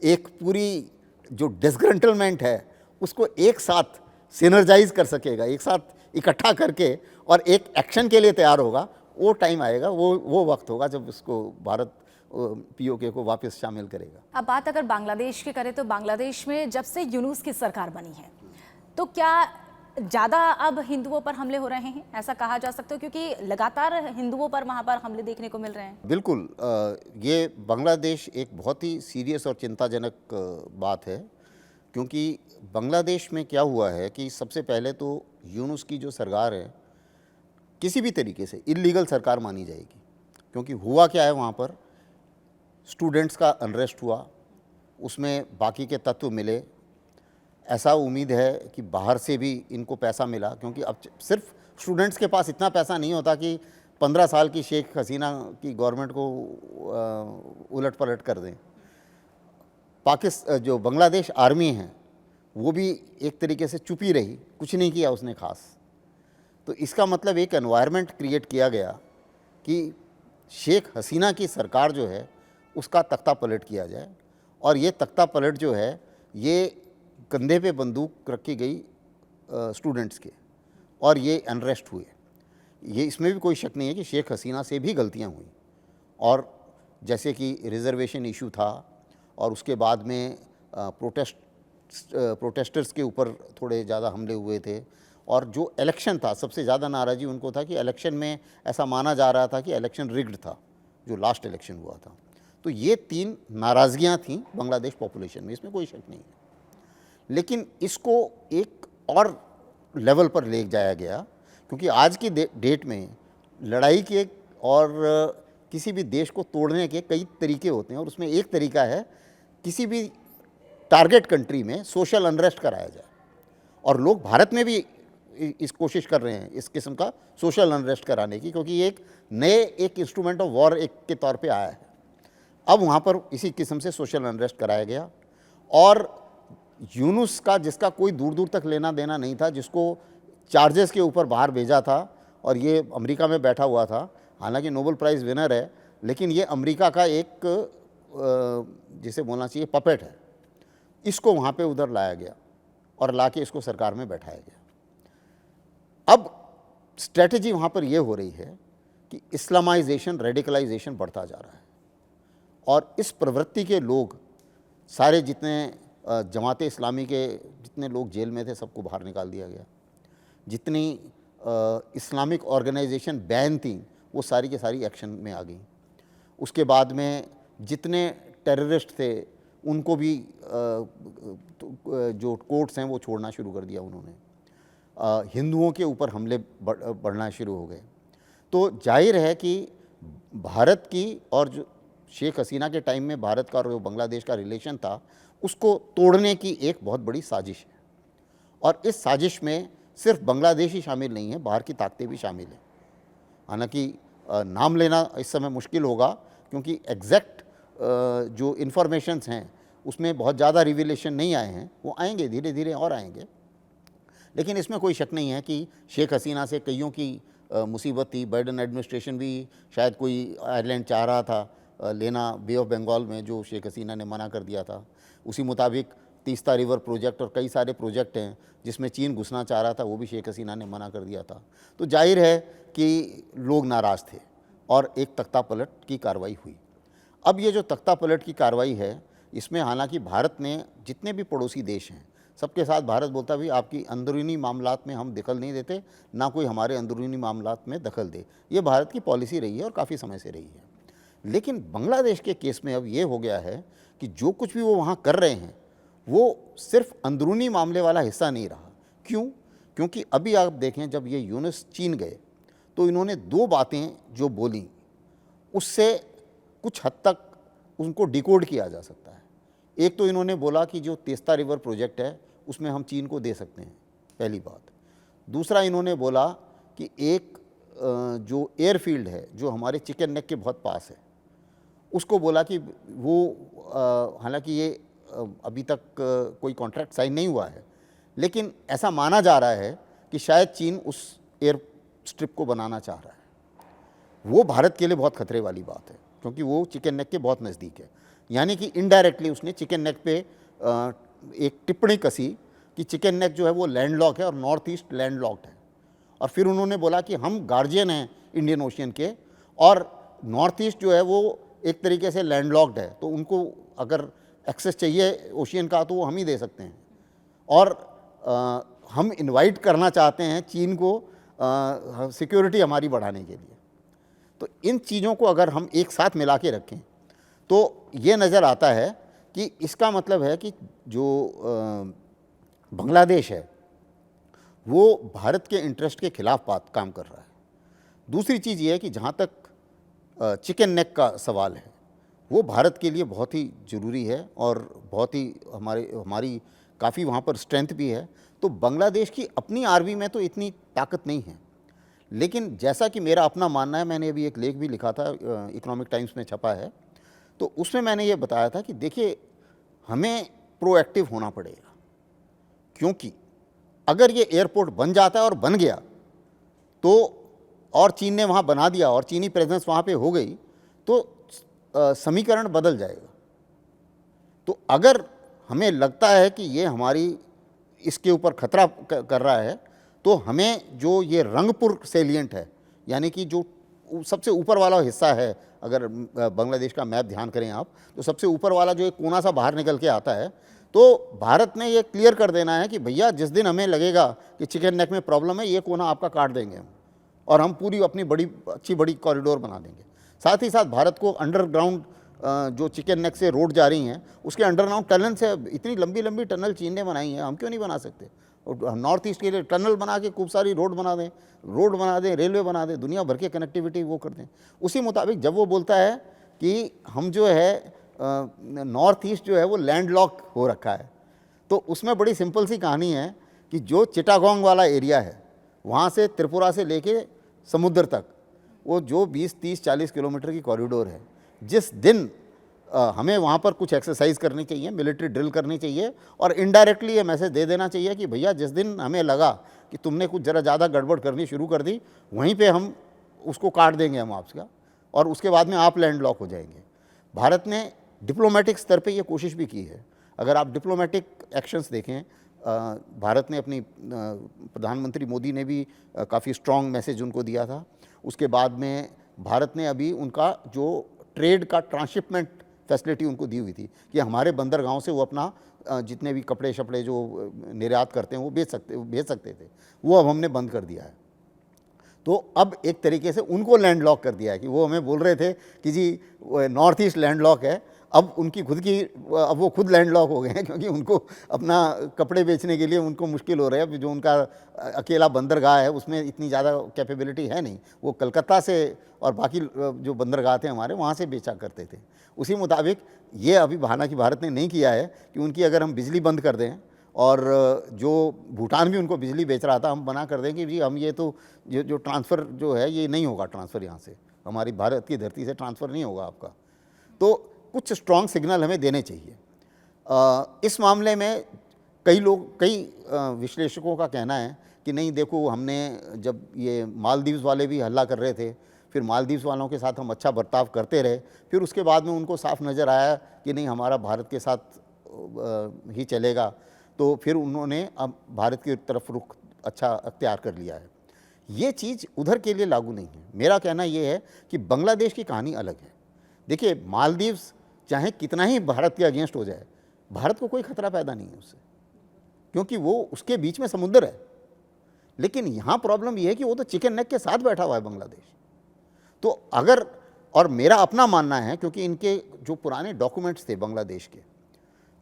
एक पूरी जो डिस्ग्रंटलमेंट है उसको एक साथ सिनर्जाइज कर सकेगा, एक साथ इकट्ठा करके और एक एक्शन के लिए तैयार होगा, वो टाइम आएगा, वो वक्त होगा जब उसको भारत पीओके को वापस शामिल करेगा। अब बात अगर बांग्लादेश की करें तो बांग्लादेश में जब से यूनूस की सरकार बनी है तो क्या ज़्यादा अब हिंदुओं पर हमले हो रहे हैं, ऐसा कहा जा सकता है, क्योंकि लगातार हिंदुओं पर वहाँ पर हमले देखने को मिल रहे हैं? बिल्कुल, ये बांग्लादेश एक बहुत ही सीरियस और चिंताजनक बात है। क्योंकि बांग्लादेश में क्या हुआ है कि सबसे पहले तो यूनुस की जो सरकार है किसी भी तरीके से इलीगल सरकार मानी जाएगी, क्योंकि हुआ क्या है वहाँ पर, स्टूडेंट्स का अनरेस्ट हुआ, उसमें बाकी के तत्व मिले। ऐसा उम्मीद है कि बाहर से भी इनको पैसा मिला, क्योंकि अब सिर्फ स्टूडेंट्स के पास इतना पैसा नहीं होता कि 15 साल की शेख हसीना की गवर्नमेंट को उलट पलट कर दें। जो बांग्लादेश आर्मी है वो भी एक तरीके से चुप ही रही, कुछ नहीं किया उसने खास। तो इसका मतलब एक एनवायरनमेंट क्रिएट किया गया कि शेख हसीना की सरकार जो है उसका तख्ता पलट किया जाए, और ये तख्ता पलट जो है ये कंधे पे बंदूक रखी गई स्टूडेंट्स के, और ये अनरेस्ट हुए। ये इसमें भी कोई शक नहीं है कि शेख हसीना से भी गलतियां हुई, और जैसे कि रिजर्वेशन इशू था, और उसके बाद में प्रोटेस्टर्स के ऊपर थोड़े ज़्यादा हमले हुए थे, और जो इलेक्शन था सबसे ज़्यादा नाराज़गी उनको था कि इलेक्शन में ऐसा माना जा रहा था कि इलेक्शन रिग्ड था, जो लास्ट इलेक्शन हुआ था। तो ये 3 नाराज़गियाँ थीं बांग्लादेश पॉपुलेशन में, इसमें कोई शक नहीं है। लेकिन इसको एक और लेवल पर ले जाया गया, क्योंकि आज की डेट में लड़ाई के और किसी भी देश को तोड़ने के कई तरीके होते हैं, और उसमें एक तरीका है किसी भी टारगेट कंट्री में सोशल अनरेस्ट कराया जाए, और लोग भारत में भी इस कोशिश कर रहे हैं इस किस्म का सोशल अनरेस्ट कराने की, क्योंकि ये एक इंस्ट्रूमेंट ऑफ वॉर एक के तौर पे आया है। अब वहाँ पर इसी किस्म से सोशल अनरेस्ट कराया गया, और यूनुस का, जिसका कोई दूर दूर तक लेना देना नहीं था, जिसको चार्जेस के ऊपर बाहर भेजा था, और ये अमेरिका में बैठा हुआ था, हालांकि नोबेल प्राइज़ विनर है, लेकिन ये अमेरिका का एक जिसे बोलना चाहिए पपेट है। इसको वहाँ पे उधर लाया गया और लाके इसको सरकार में बैठाया गया। अब स्ट्रेटजी वहाँ पर ये हो रही है कि इस्लामाइजेशन, रेडिकलाइजेशन बढ़ता जा रहा है, और इस प्रवृत्ति के लोग सारे जितने जमाते इस्लामी के जितने लोग जेल में थे सबको बाहर निकाल दिया गया। जितनी इस्लामिक ऑर्गेनाइजेशन बैन थी वो सारी की सारी एक्शन में आ गई। उसके बाद में जितने टेररिस्ट थे उनको भी जो कोर्ट्स हैं वो छोड़ना शुरू कर दिया उन्होंने। हिंदुओं के ऊपर हमले बढ़ना शुरू हो गए। तो जाहिर है कि भारत की और जो शेख हसीना के टाइम में भारत का और जो बांग्लादेश का रिलेशन था उसको तोड़ने की एक बहुत बड़ी साजिश है, और इस साजिश में सिर्फ बांग्लादेश ही शामिल नहीं है, बाहर की ताकतें भी शामिल हैं। हालांकि नाम लेना इस समय मुश्किल होगा, क्योंकि एग्जैक्ट जो इन्फॉर्मेशंस हैं उसमें बहुत ज़्यादा रिवीलेशन नहीं आए हैं, वो आएंगे धीरे धीरे और आएंगे। लेकिन इसमें कोई शक नहीं है कि शेख हसीना से कईयों की मुसीबत थी। बाइडन एडमिनिस्ट्रेशन भी शायद कोई आइलैंड चाह रहा था लेना बे ऑफ बंगाल में, जो शेख हसीना ने मना कर दिया था। उसी मुताबिक तीस्ता रिवर प्रोजेक्ट और कई सारे प्रोजेक्ट हैं जिसमें चीन घुसना चाह रहा था, वो भी शेख हसीना ने मना कर दिया था। तो जाहिर है कि लोग नाराज़ थे और एक तख्ता पलट की कार्रवाई हुई। अब ये जो तख्ता पलट की कार्रवाई है, इसमें हालांकि भारत ने जितने भी पड़ोसी देश हैं सबके साथ भारत बोलता भी आपकी अंदरूनी मामलात में हम दखल नहीं देते, ना कोई हमारे अंदरूनी मामलात में दखल दे। ये भारत की पॉलिसी रही है और काफ़ी समय से रही है। लेकिन बांग्लादेश के केस में अब ये हो गया है कि जो कुछ भी वो वहाँ कर रहे हैं वो सिर्फ अंदरूनी मामले वाला हिस्सा नहीं रहा। क्यों? क्योंकि अभी आप देखें, जब ये यूनुस चीन गए तो इन्होंने 2 बातें जो बोली उससे कुछ हद तक उनको डिकोड किया जा सकता है। एक तो इन्होंने बोला कि जो तीस्ता रिवर प्रोजेक्ट है उसमें हम चीन को दे सकते हैं, पहली बात। दूसरा इन्होंने बोला कि एक जो एयरफील्ड है जो हमारे चिकन नेक के बहुत पास है, उसको बोला कि वो हालांकि ये अभी तक कोई कॉन्ट्रैक्ट साइन नहीं हुआ है, लेकिन ऐसा माना जा रहा है कि शायद चीन उस एयर स्ट्रिप को बनाना चाह रहा है। वो भारत के लिए बहुत खतरे वाली बात है, क्योंकि वो चिकन नेक के बहुत नज़दीक है। यानी कि इनडायरेक्टली उसने चिकन नेक पे एक टिप्पणी कसी कि चिकन नेक जो है वो लैंडलॉक है और नॉर्थ ईस्ट लैंडलॉक्ड है। और फिर उन्होंने बोला कि हम गार्जियन हैं इंडियन ओशियन के, और नॉर्थ ईस्ट जो है वो एक तरीके से लैंडलॉक्ड है, तो उनको अगर एक्सेस चाहिए ओशियन का तो वो हम ही दे सकते हैं। और हम इनवाइट करना चाहते हैं चीन को सिक्योरिटी हमारी बढ़ाने के लिए। तो इन चीज़ों को अगर हम एक साथ मिला के रखें तो ये नज़र आता है कि इसका मतलब है कि जो बांग्लादेश है वो भारत के इंटरेस्ट के खिलाफ बात काम कर रहा है। दूसरी चीज़ ये है कि जहाँ तक चिकन नेक का सवाल है वो भारत के लिए बहुत ही ज़रूरी है और बहुत ही हमारी काफ़ी वहाँ पर स्ट्रेंथ भी है। तो बांग्लादेश की अपनी आर्मी में तो इतनी ताकत नहीं है, लेकिन जैसा कि मेरा अपना मानना है, मैंने अभी एक लेख भी लिखा था, इकोनॉमिक टाइम्स में छपा है, तो उसमें मैंने ये बताया था कि देखिए हमें प्रोएक्टिव होना पड़ेगा, क्योंकि अगर ये एयरपोर्ट बन जाता है और बन गया तो और चीन ने वहाँ बना दिया और चीनी प्रेजेंस वहाँ पे हो गई तो समीकरण बदल जाएगा। तो अगर हमें लगता है कि ये हमारी इसके ऊपर खतरा कर रहा है तो हमें जो ये रंगपुर सेलिएंट है, यानी कि जो सबसे ऊपर वाला हिस्सा है, अगर बांग्लादेश का मैप ध्यान करें आप तो सबसे ऊपर वाला जो एक कोना सा बाहर निकल के आता है, तो भारत ने ये क्लियर कर देना है कि भैया जिस दिन हमें लगेगा कि चिकन नेक में प्रॉब्लम है, ये कोना आपका काट देंगे हम और हम पूरी अपनी अच्छी बड़ी कॉरिडोर बना देंगे। साथ ही साथ भारत को अंडरग्राउंड जो चिकन नेक से रोड जा रही हैं उसके अंडरग्राउंड टनल से, इतनी लंबी लंबी टनल चीन ने बनाई हैं, हम क्यों नहीं बना सकते? और नॉर्थ ईस्ट के लिए टनल बना के खूब सारी रोड बना दें, रेलवे बना दें, दुनिया भर के कनेक्टिविटी वो कर दें। उसी मुताबिक जब वो बोलता है कि हम जो है नॉर्थ ईस्ट जो है वो लैंडलॉक हो रखा है, तो उसमें बड़ी सिंपल सी कहानी है कि जो चिटागोंग वाला एरिया है वहाँ से त्रिपुरा से लेके समुद्र तक वो जो 20, 30, 40 किलोमीटर की कॉरिडोर है, जिस दिन हमें वहाँ पर कुछ एक्सरसाइज करनी चाहिए, मिलिट्री ड्रिल करनी चाहिए और इनडायरेक्टली ये मैसेज दे देना चाहिए कि भैया जिस दिन हमें लगा कि तुमने कुछ ज़रा ज़्यादा गड़बड़ करनी शुरू कर दी, वहीं पे हम उसको काट देंगे हम आपका, और उसके बाद में आप लैंडलॉक हो जाएंगे। भारत ने डिप्लोमेटिक स्तर पे ये कोशिश भी की है। अगर आप डिप्लोमेटिक एक्शंस देखें, भारत ने अपनी प्रधानमंत्री मोदी ने भी काफ़ी स्ट्रॉन्ग मैसेज उनको दिया था। उसके बाद में भारत ने अभी उनका जो ट्रेड का ट्रांसशिपमेंट फैसिलिटी उनको दी हुई थी कि हमारे बंदरगाहों से वो अपना जितने भी कपड़े शपड़े जो निर्यात करते हैं वो भेज सकते थे, वो अब हमने बंद कर दिया है। तो अब एक तरीके से उनको लैंडलॉक कर दिया है कि वो हमें बोल रहे थे कि जी नॉर्थ ईस्ट लैंडलॉक है, अब उनकी खुद की, अब वो खुद लैंडलॉक हो गए हैं, क्योंकि उनको अपना कपड़े बेचने के लिए उनको मुश्किल हो रहा है। जो उनका अकेला बंदरगाह है उसमें इतनी ज़्यादा कैपेबिलिटी है नहीं, वो कलकत्ता से और बाकी जो बंदरगाह थे हमारे वहाँ से बेचा करते थे। उसी मुताबिक ये अभी हालांकि भारत ने नहीं किया है कि उनकी अगर हम बिजली बंद कर दें और जो भूटान भी उनको बिजली बेच रहा था हम मना कर दें कि जी हम ये तो जो ट्रांसफ़र जो है ये नहीं होगा, ट्रांसफ़र यहाँ से हमारी भारत की धरती से ट्रांसफ़र नहीं होगा आपका। तो कुछ स्ट्रॉन्ग सिग्नल हमें देने चाहिए। इस मामले में कई विश्लेषकों का कहना है कि नहीं देखो, हमने जब ये मालदीव्स वाले भी हल्ला कर रहे थे, फिर मालदीव्स वालों के साथ हम अच्छा बर्ताव करते रहे, फिर उसके बाद में उनको साफ नज़र आया कि नहीं हमारा भारत के साथ ही चलेगा, तो फिर उन्होंने अब भारत की तरफ रुख अच्छा अख्तियार कर लिया है। ये चीज़ उधर के लिए लागू नहीं है। मेरा कहना ये है कि बांग्लादेश की कहानी अलग है। देखिए मालदीव्स चाहे कितना ही भारत के अगेंस्ट हो जाए, भारत को कोई खतरा पैदा नहीं है उससे, क्योंकि वो उसके बीच में समुद्र है। लेकिन यहाँ प्रॉब्लम ये है कि वो तो चिकन नेक के साथ बैठा हुआ है बांग्लादेश। तो अगर, और मेरा अपना मानना है क्योंकि इनके जो पुराने डॉक्यूमेंट्स थे बांग्लादेश के,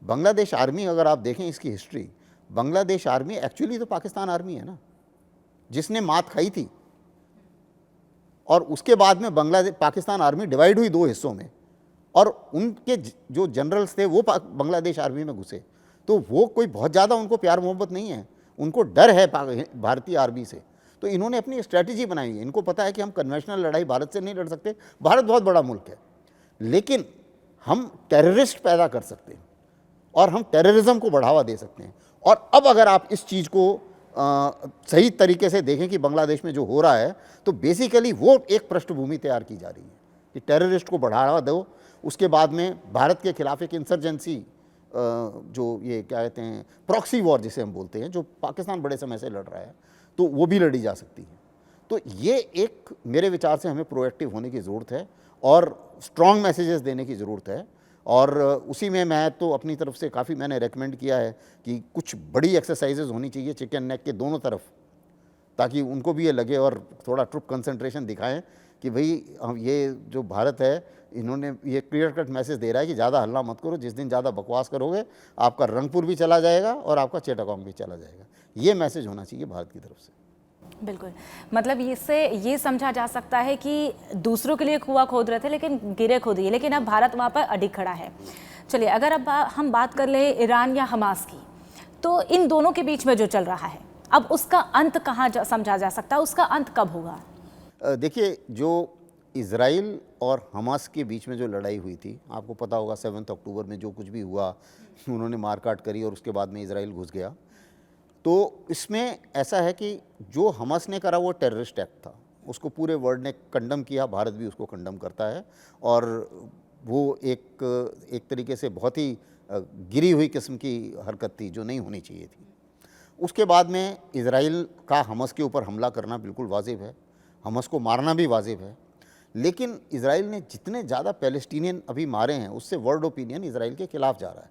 बांग्लादेश आर्मी अगर आप देखें इसकी हिस्ट्री, बांग्लादेश आर्मी एक्चुअली तो पाकिस्तान आर्मी है ना, जिसने मात खाई थी, और उसके बाद में पाकिस्तान आर्मी डिवाइड हुई दो हिस्सों में, और उनके जो जनरल्स थे वो बांग्लादेश आर्मी में घुसे। तो वो कोई बहुत ज़्यादा उनको प्यार मोहब्बत नहीं है, उनको डर है भारतीय आर्मी से। तो इन्होंने अपनी स्ट्रैटेजी बनाई है। इनको पता है कि हम कन्वेंशनल लड़ाई भारत से नहीं लड़ सकते, भारत बहुत बड़ा मुल्क है, लेकिन हम टेररिस्ट पैदा कर सकते हैं और हम टेररिज्म को बढ़ावा दे सकते हैं। और अब अगर आप इस चीज़ को सही तरीके से देखें कि बांग्लादेश में जो हो रहा है, तो बेसिकली वो एक पृष्ठभूमि तैयार की जा रही है कि टेररिस्ट को बढ़ावा दो, उसके बाद में भारत के खिलाफ एक इंसर्जेंसी, जो ये क्या कहते हैं प्रॉक्सी वॉर जिसे हम बोलते हैं, जो पाकिस्तान बड़े समय से लड़ रहा है, तो वो भी लड़ी जा सकती है। तो ये एक मेरे विचार से हमें प्रोएक्टिव होने की ज़रूरत है और स्ट्रॉन्ग मैसेजेस देने की ज़रूरत है। और उसी में मैं तो अपनी तरफ से काफ़ी मैंने रेकमेंड किया है कि कुछ बड़ी एक्सरसाइजेज होनी चाहिए चिकन नेक के दोनों तरफ, ताकि उनको भी ये लगे और थोड़ा ट्रुप कंसंट्रेशन दिखाएं कि भाई हम ये जो भारत है, इन्होंने ये क्लियर कट मैसेज दे रहा है कि ज़्यादा हल्ला मत करो, जिस दिन ज़्यादा बकवास करोगे आपका रंगपुर भी चला जाएगा और आपका चेटागोंग भी चला जाएगा। ये मैसेज होना चाहिए भारत की तरफ से। बिल्कुल, मतलब इससे ये समझा जा सकता है कि दूसरों के लिए कुआं खोद रहे थे लेकिन गिरे खुद ही, लेकिन अब भारत वहाँ पर अडिग खड़ा है। चलिए, अगर अब हम बात कर ले ईरान या हमास की, तो इन दोनों के बीच में जो चल रहा है, अब उसका अंत कहाँ समझा जा सकता है, उसका अंत कब होगा? देखिए, जो इज़राइल और हमास के बीच में जो लड़ाई हुई थी, आपको पता होगा 7 अक्टूबर में जो कुछ भी हुआ, उन्होंने मारकाट करी और उसके बाद में इज़राइल घुस गया। तो इसमें ऐसा है कि जो हमास ने करा वो टेररिस्ट एक्ट था, उसको पूरे वर्ल्ड ने कंडम किया, भारत भी उसको कंडम करता है, और वो एक तरीके से बहुत ही गिरी हुई किस्म की हरकत थी जो नहीं होनी चाहिए थी। उसके बाद में इज़राइल का हमास के ऊपर हमला करना बिल्कुल वाजिब है, हमास को मारना भी वाजिब है, लेकिन इज़राइल ने जितने ज़्यादा पैलेस्टीनियन अभी मारे हैं उससे वर्ल्ड ओपिनियन इज़राइल के खिलाफ जा रहा है,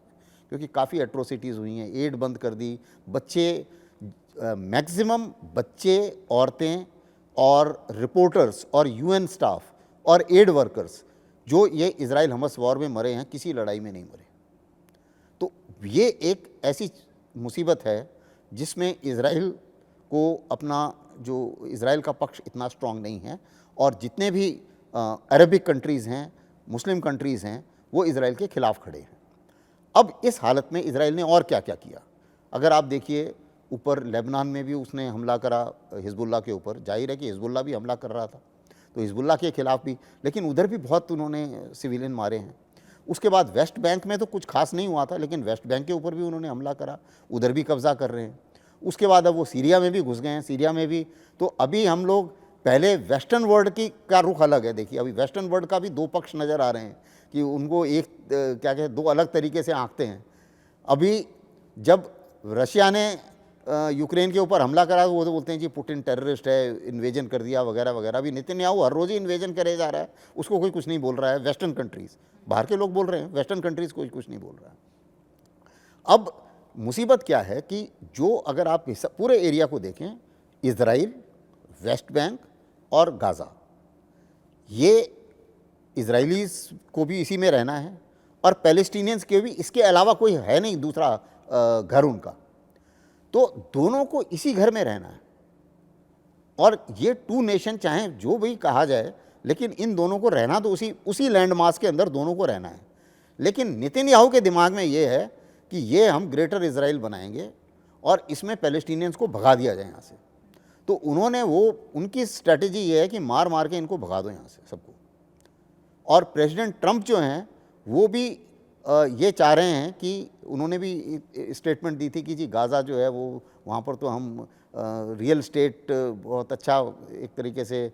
क्योंकि काफ़ी एट्रोसिटीज़ हुई हैं, एड बंद कर दी, बच्चे मैक्सिमम बच्चे, औरतें और रिपोर्टर्स और यूएन स्टाफ और एड वर्कर्स जो ये इज़राइल हमास वॉर में मरे हैं, किसी लड़ाई में नहीं मरे। तो ये एक ऐसी मुसीबत है जिसमें इज़राइल को अपना, जो इज़राइल का पक्ष इतना स्ट्रॉन्ग नहीं है, और जितने भी अरबिक कंट्रीज़ हैं, मुस्लिम कंट्रीज़ हैं, वो इज़राइल के ख़िलाफ़ खड़े हैं। अब इस हालत में इज़राइल ने और क्या क्या किया, अगर आप देखिए, ऊपर लेबनान में भी उसने हमला करा हिजबुल्लाह के ऊपर, जाहिर है कि हिजबुल्लाह भी हमला कर रहा था, तो हिजबुल्लाह के ख़िलाफ़ भी, लेकिन उधर भी बहुत उन्होंने सिविलियन मारे हैं। उसके बाद वेस्ट बैंक में तो कुछ खास नहीं हुआ था, लेकिन वेस्ट बैंक के ऊपर भी उन्होंने हमला करा, उधर भी कब्ज़ा कर रहे हैं। उसके बाद अब वो सीरिया में भी घुस गए हैं, सीरिया में भी। तो अभी हम लोग, पहले वेस्टर्न वर्ल्ड की का रुख अलग है, देखिए अभी वेस्टर्न वर्ल्ड का भी दो पक्ष नज़र आ रहे हैं कि उनको एक क्या कहते, दो अलग तरीके से आंकते हैं। अभी जब रशिया ने यूक्रेन के ऊपर हमला करा तो वो तो बोलते हैं जी पुतिन टेररिस्ट है, इन्वेजन कर दिया वगैरह वगैरह। अभी नेतन्याहू हर रोज़ ही इन्वेजन करे जा रहा है, उसको कोई कुछ नहीं बोल रहा है। वेस्टर्न कंट्रीज़, बाहर के लोग बोल रहे हैं, वेस्टर्न कंट्रीज़ कोई कुछ नहीं बोल रहा है। अब मुसीबत क्या है कि जो, अगर आप पूरे एरिया को देखें, इज़राइल, वेस्ट बैंक और गाज़ा, ये इज़राइलीज़ को भी इसी में रहना है और पैलेस्टीनियंस के भी इसके अलावा कोई है नहीं दूसरा घर उनका, तो दोनों को इसी घर में रहना है। और ये टू नेशन चाहे जो भी कहा जाए, लेकिन इन दोनों को रहना तो उसी लैंड मास के अंदर दोनों को रहना है। लेकिन नेतन्याहू के दिमाग में ये है कि ये हम ग्रेटर इज़राइल बनाएंगे और इसमें पैलेस्टीनियंस को भगा दिया जाए यहाँ से। तो उन्होंने उनकी स्ट्रैटेजी ये है कि मार मार के इनको भगा दो यहाँ से सबको। और प्रेसिडेंट ट्रंप जो हैं वो भी ये चाह रहे हैं कि, उन्होंने भी स्टेटमेंट दी थी कि जी गाज़ा जो है वो, वहाँ पर तो हम रियल स्टेट बहुत अच्छा एक तरीके से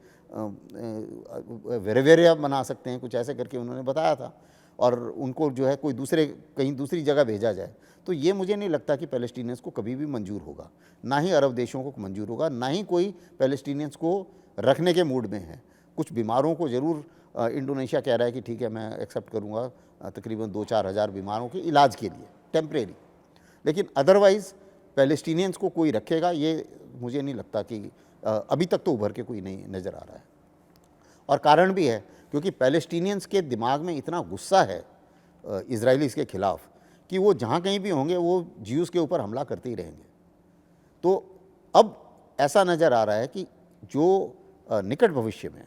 वेरेवेरिया बना सकते हैं, कुछ ऐसे करके उन्होंने बताया था, और उनको जो है कोई कहीं दूसरी जगह भेजा जाए। तो ये मुझे नहीं लगता कि पैलेस्टीनियंस को कभी भी मंजूर होगा, ना ही अरब देशों को मंजूर होगा, ना ही कोई पैलेस्टीनियंस को रखने के मूड में है। कुछ बीमारों को ज़रूर इंडोनेशिया कह रहा है कि ठीक है मैं एक्सेप्ट करूँगा, तकरीबन 2-4 हज़ार बीमारों के इलाज के लिए टेम्परेरी, लेकिन अदरवाइज़ पैलेस्टीनियंस को कोई रखेगा, ये मुझे नहीं लगता कि अभी तक तो उभर के कोई नहीं नज़र आ रहा है। और कारण भी है, क्योंकि पैलेस्टीनियंस के दिमाग में इतना गुस्सा है इजरायलीज़ के ख़िलाफ़ कि वो जहाँ कहीं भी होंगे वो ज्यूज़ के ऊपर हमला करते ही रहेंगे। तो अब ऐसा नज़र आ रहा है कि जो निकट भविष्य में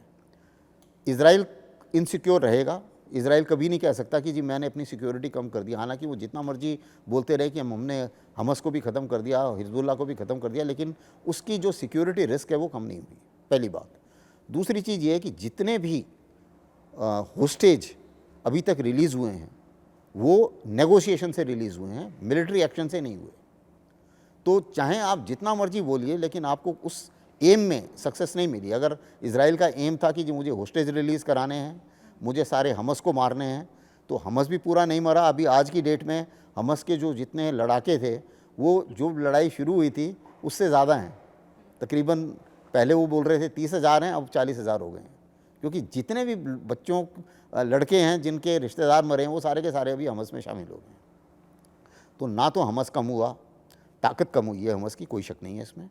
इज़राइल इनसिक्योर रहेगा। इज़राइल कभी नहीं कह सकता कि जी मैंने अपनी सिक्योरिटी कम कर दी, हालांकि वो जितना मर्जी बोलते रहे कि हमने हमास को भी ख़त्म कर दिया, हिजबुल्लाह को भी ख़त्म कर दिया, लेकिन उसकी जो सिक्योरिटी रिस्क है वो कम नहीं हुई, पहली बात। दूसरी चीज़ ये है कि जितने भी होस्टेज अभी तक रिलीज़ हुए हैं वो नेगोशिएशन से रिलीज़ हुए हैं, मिलिट्री एक्शन से नहीं हुए। तो चाहे आप जितना मर्जी बोलिए, लेकिन आपको उस एम में सक्सेस नहीं मिली। अगर इज़राइल का एम था कि जी मुझे होस्टेज रिलीज़ कराने हैं, मुझे सारे हमास को मारने हैं, तो हमास भी पूरा नहीं मरा। अभी आज की डेट में हमास के जो जितने लड़ाके थे, वो जो लड़ाई शुरू हुई थी उससे ज़्यादा हैं। तकरीबन पहले वो बोल रहे थे 30,000 हैं, अब 40,000 हो गए हैं, क्योंकि जितने भी बच्चों लड़के हैं जिनके रिश्तेदार मरे हैं वो सारे के सारे अभी हमास में शामिल हो गए हैं। तो ना तो हमास कम हुआ, ताकत कम हुई है हमास की, कोई शक नहीं है इसमें।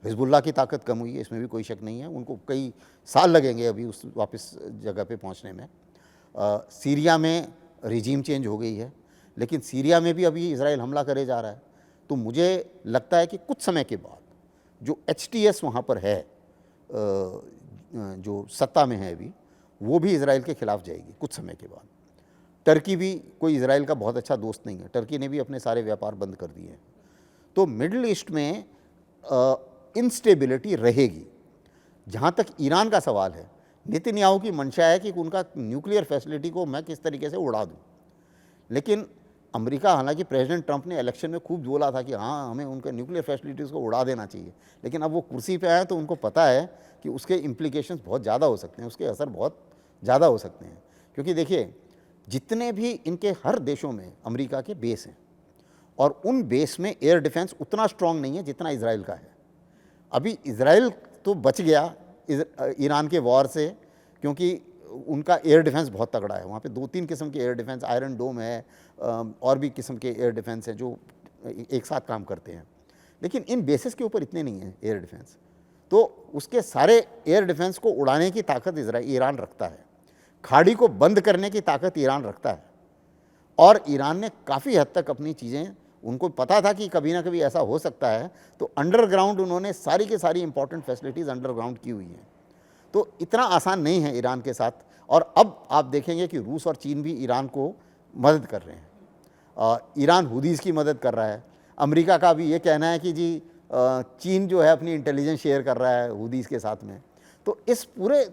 हिजबुल्लाह की ताकत कम हुई है, इसमें भी कोई शक नहीं है, उनको कई साल लगेंगे अभी उस वापस जगह पे पहुंचने में। सीरिया में रिजीम चेंज हो गई है, लेकिन सीरिया में भी अभी इजराइल हमला करे जा रहा है। तो मुझे लगता है कि कुछ समय के बाद जो HTS वहाँ पर है, जो सत्ता में है अभी, वो भी इजराइल के खिलाफ जाएगी कुछ समय के बाद। टर्की भी कोई इजराइल का बहुत अच्छा दोस्त नहीं है, टर्की ने भी अपने सारे व्यापार बंद कर दिए हैं। तो मिडिल ईस्ट में इंस्टेबिलिटी रहेगी। जहाँ तक ईरान का सवाल है, नेतन्याहू की मंशा है कि उनका न्यूक्लियर फैसिलिटी को मैं किस तरीके से उड़ा दूँ। लेकिन अमेरिका, हालांकि प्रेसिडेंट ट्रंप ने इलेक्शन में खूब बोला था कि हाँ हमें उनके न्यूक्लियर फैसिलिटीज़ को उड़ा देना चाहिए, लेकिन अब वो कुर्सी पे आए तो उनको पता है कि उसके इम्प्लीकेशंस बहुत ज़्यादा हो सकते हैं, उसके असर बहुत ज़्यादा हो सकते हैं। क्योंकि देखिए, जितने भी इनके हर देशों में अमेरिका के बेस हैं, और उन बेस में एयर डिफेंस उतना स्ट्रांग नहीं है जितना इजराइल का है। अभी इजराइल तो बच गया ईरान के वॉर से, क्योंकि उनका एयर डिफेंस बहुत तगड़ा है। वहाँ पे 2-3 किस्म के एयर डिफेंस, आयरन डोम है, और भी किस्म के एयर डिफेंस हैं जो एक साथ काम करते हैं। लेकिन इन बेसिस के ऊपर इतने नहीं है एयर डिफेंस। तो उसके सारे एयर डिफेंस को उड़ाने की ताकत ईरान रखता है, खाड़ी को बंद करने की ताकत ईरान रखता है। और ईरान ने काफ़ी हद तक अपनी चीज़ें, उनको पता था कि कभी ना कभी ऐसा हो सकता है, तो अंडरग्राउंड उन्होंने सारी की सारी इंपॉर्टेंट फैसिलिटीज़ अंडरग्राउंड की हुई हैं। तो इतना आसान नहीं है ईरान के साथ। और अब आप देखेंगे कि रूस और चीन भी ईरान को मदद कर रहे हैं। ईरान हुदीज़ की मदद कर रहा है। अमेरिका का भी ये कहना है कि जी चीन जो है अपनी इंटेलिजेंस शेयर कर रहा है हुदीज़ के साथ में। तो इस पूरे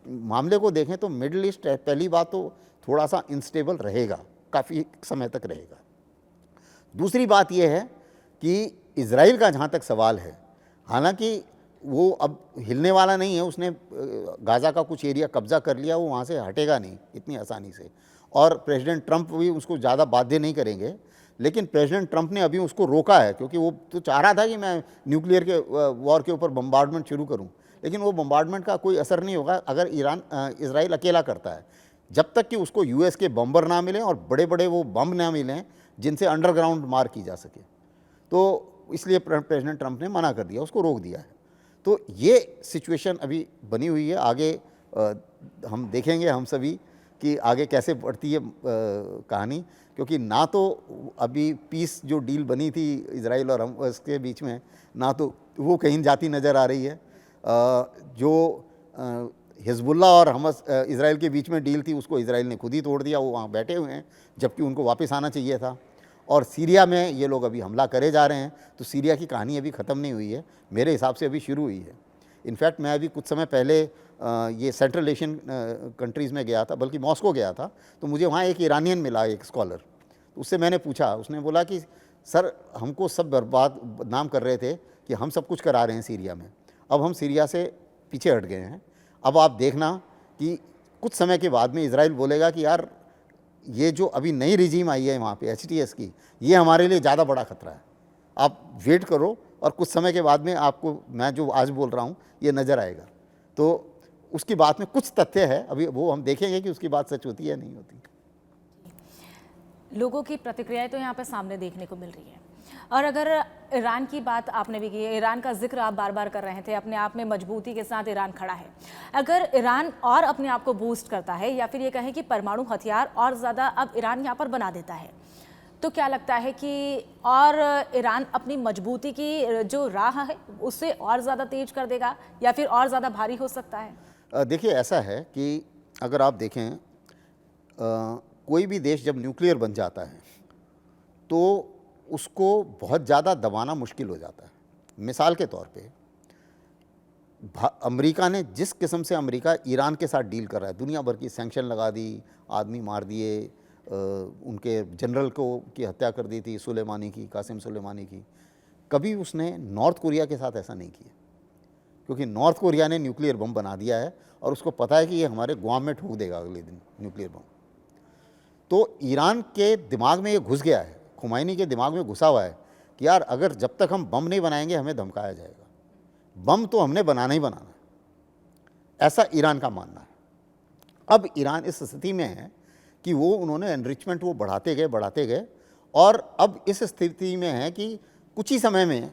मामले को देखें तो मिडिल ईस्ट पहली बात तो थोड़ा सा इंस्टेबल रहेगा, काफ़ी समय तक रहेगा। दूसरी बात यह है कि इजराइल का जहाँ तक सवाल है, हालांकि वो अब हिलने वाला नहीं है, उसने गाज़ा का कुछ एरिया कब्जा कर लिया, वो वहाँ से हटेगा नहीं इतनी आसानी से। और प्रेसिडेंट ट्रंप भी उसको ज़्यादा बाध्य नहीं करेंगे। लेकिन प्रेसिडेंट ट्रंप ने अभी उसको रोका है, क्योंकि वो तो चाह रहा था कि मैं न्यूक्लियर के वॉर के ऊपर बम्बार्डमेंट शुरू करूँ, लेकिन वो बम्बार्डमेंट का कोई असर नहीं होगा अगर इजराइल अकेला करता है। जब तक कि उसको US के बम्बर ना मिलें और बड़े बड़े वो बम ना मिलें जिनसे अंडरग्राउंड मार की जा सके, तो इसलिए प्रेसिडेंट ट्रंप ने मना कर दिया, उसको रोक दिया है। तो ये सिचुएशन अभी बनी हुई है। आगे हम देखेंगे, हम सभी, कि आगे कैसे बढ़ती है कहानी। क्योंकि ना तो अभी पीस जो डील बनी थी इजराइल और हम उसके बीच में, ना तो वो कहीं जाती नज़र आ रही है। जो हिजबुल्ला और हमस इजराइल के बीच में डील थी, उसको इजराइल ने खुद ही तोड़ दिया, वो वहाँ बैठे हुए हैं, जबकि उनको वापस आना चाहिए था। और सीरिया में ये लोग अभी हमला करे जा रहे हैं, तो सीरिया की कहानी अभी ख़त्म नहीं हुई है, मेरे हिसाब से अभी शुरू हुई है। इनफैक्ट मैं अभी कुछ समय पहले ये सेंट्रल एशियन कंट्रीज़ में गया था, बल्कि मॉस्को गया था, तो मुझे वहाँ एक ईरानियन मिला, एक स्कॉलर। तो उससे मैंने पूछा, उसने बोला कि सर हमको सब बदनाम कर रहे थे कि हम सब कुछ करा रहे हैं सीरिया में, अब हम सीरिया से पीछे हट गए हैं। अब आप देखना कि कुछ समय के बाद में इजराइल बोलेगा कि यार ये जो अभी नई रिजीम आई है वहाँ पे HTS की, ये हमारे लिए ज़्यादा बड़ा खतरा है। आप वेट करो और कुछ समय के बाद में आपको मैं जो आज बोल रहा हूँ ये नज़र आएगा। तो उसकी बात में कुछ तथ्य है, अभी वो हम देखेंगे कि उसकी बात सच होती है या नहीं होती। लोगों की प्रतिक्रियाएं तो यहाँ पे सामने देखने को मिल रही है। और अगर ईरान की बात आपने भी की है, ईरान का जिक्र आप बार बार कर रहे थे, अपने आप में मजबूती के साथ ईरान खड़ा है। अगर ईरान और अपने आप को बूस्ट करता है, या फिर ये कहें कि परमाणु हथियार और ज़्यादा अब ईरान यहाँ पर बना देता है, तो क्या लगता है कि और ईरान अपनी मजबूती की जो राह है उससे और ज़्यादा तेज कर देगा, या फिर और ज़्यादा भारी हो सकता है? देखिए, ऐसा है कि अगर आप देखें, कोई भी देश जब न्यूक्लियर बन जाता है तो उसको बहुत ज़्यादा दबाना मुश्किल हो जाता है। मिसाल के तौर पे अमेरिका ने जिस किस्म से अमेरिका ईरान के साथ डील कर रहा है, दुनिया भर की सैंक्शन लगा दी, आदमी मार दिए, उनके जनरल को की हत्या कर दी थी, सुलेमानी की, कासिम सुलेमानी की। कभी उसने नॉर्थ कोरिया के साथ ऐसा नहीं किया, क्योंकि नॉर्थ कोरिया ने न्यूक्लियर बम बना दिया है और उसको पता है कि ये हमारे गुआम में ठोक देगा अगले दिन न्यूक्लियर बम। तो ईरान के दिमाग में ये घुस गया है, खुमैनी के दिमाग में घुसा हुआ है कि यार अगर जब तक हम बम नहीं बनाएंगे हमें धमकाया जाएगा, बम तो हमने बनाना ही बनाना, ऐसा ईरान का मानना है। अब ईरान इस स्थिति में है कि वो उन्होंने एनरिचमेंट वो बढ़ाते गए और अब इस स्थिति में है कि कुछ ही समय में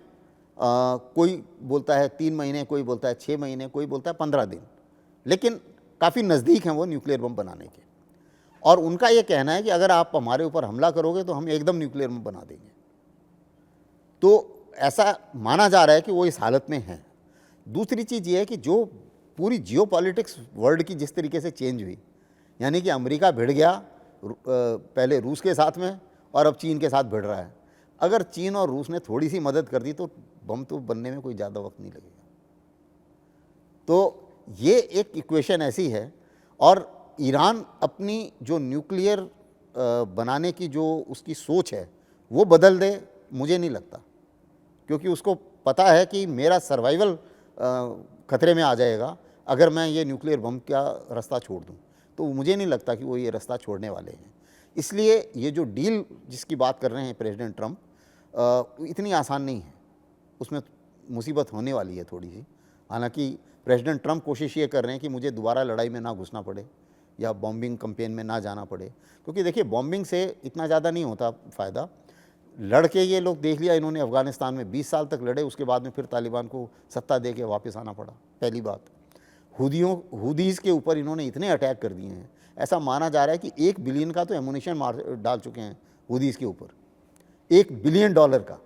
कोई बोलता है 3 महीने, कोई बोलता है 6 महीने, कोई बोलता है 15 दिन, लेकिन काफ़ी नज़दीक हैं वो न्यूक्लियर बम बनाने के। और उनका ये कहना है कि अगर आप हमारे ऊपर हमला करोगे तो हम एकदम न्यूक्लियर बम बना देंगे। तो ऐसा माना जा रहा है कि वो इस हालत में हैं। दूसरी चीज़ ये है कि जो पूरी जियोपॉलिटिक्स वर्ल्ड की जिस तरीके से चेंज हुई, यानी कि अमेरिका भिड़ गया पहले रूस के साथ में और अब चीन के साथ भिड़ रहा है। अगर चीन और रूस ने थोड़ी सी मदद कर दी तो बम तो बनने में कोई ज़्यादा वक्त नहीं लगेगा। तो ये एक इक्वेशन ऐसी है। और ईरान अपनी जो न्यूक्लियर बनाने की जो उसकी सोच है वो बदल दे, मुझे नहीं लगता, क्योंकि उसको पता है कि मेरा सर्वाइवल खतरे में आ जाएगा अगर मैं ये न्यूक्लियर बम का रास्ता छोड़ दूं। तो मुझे नहीं लगता कि वो ये रास्ता छोड़ने वाले हैं। इसलिए ये जो डील जिसकी बात कर रहे हैं प्रेसिडेंट ट्रंप, इतनी आसान नहीं है, उसमें मुसीबत होने वाली है थोड़ी सी। हालांकि प्रेसिडेंट ट्रंप कोशिश ये कर रहे हैं कि मुझे दोबारा लड़ाई में ना घुसना पड़े या बॉम्बिंग कैंपेन में ना जाना पड़े, क्योंकि देखिए बॉम्बिंग से इतना ज़्यादा नहीं होता फ़ायदा। लड़के ये लोग देख लिया इन्होंने, अफ़गानिस्तान में 20 साल तक लड़े, उसके बाद में फिर तालिबान को सत्ता दे के वापस आना पड़ा। पहली बात, हुदीज़ के ऊपर इन्होंने इतने अटैक कर दिए हैं, ऐसा माना जा रहा है कि 1 बिलियन का तो एमुनिशन डाल चुके हैं हुदीज़ के ऊपर, $1 बिलियन का।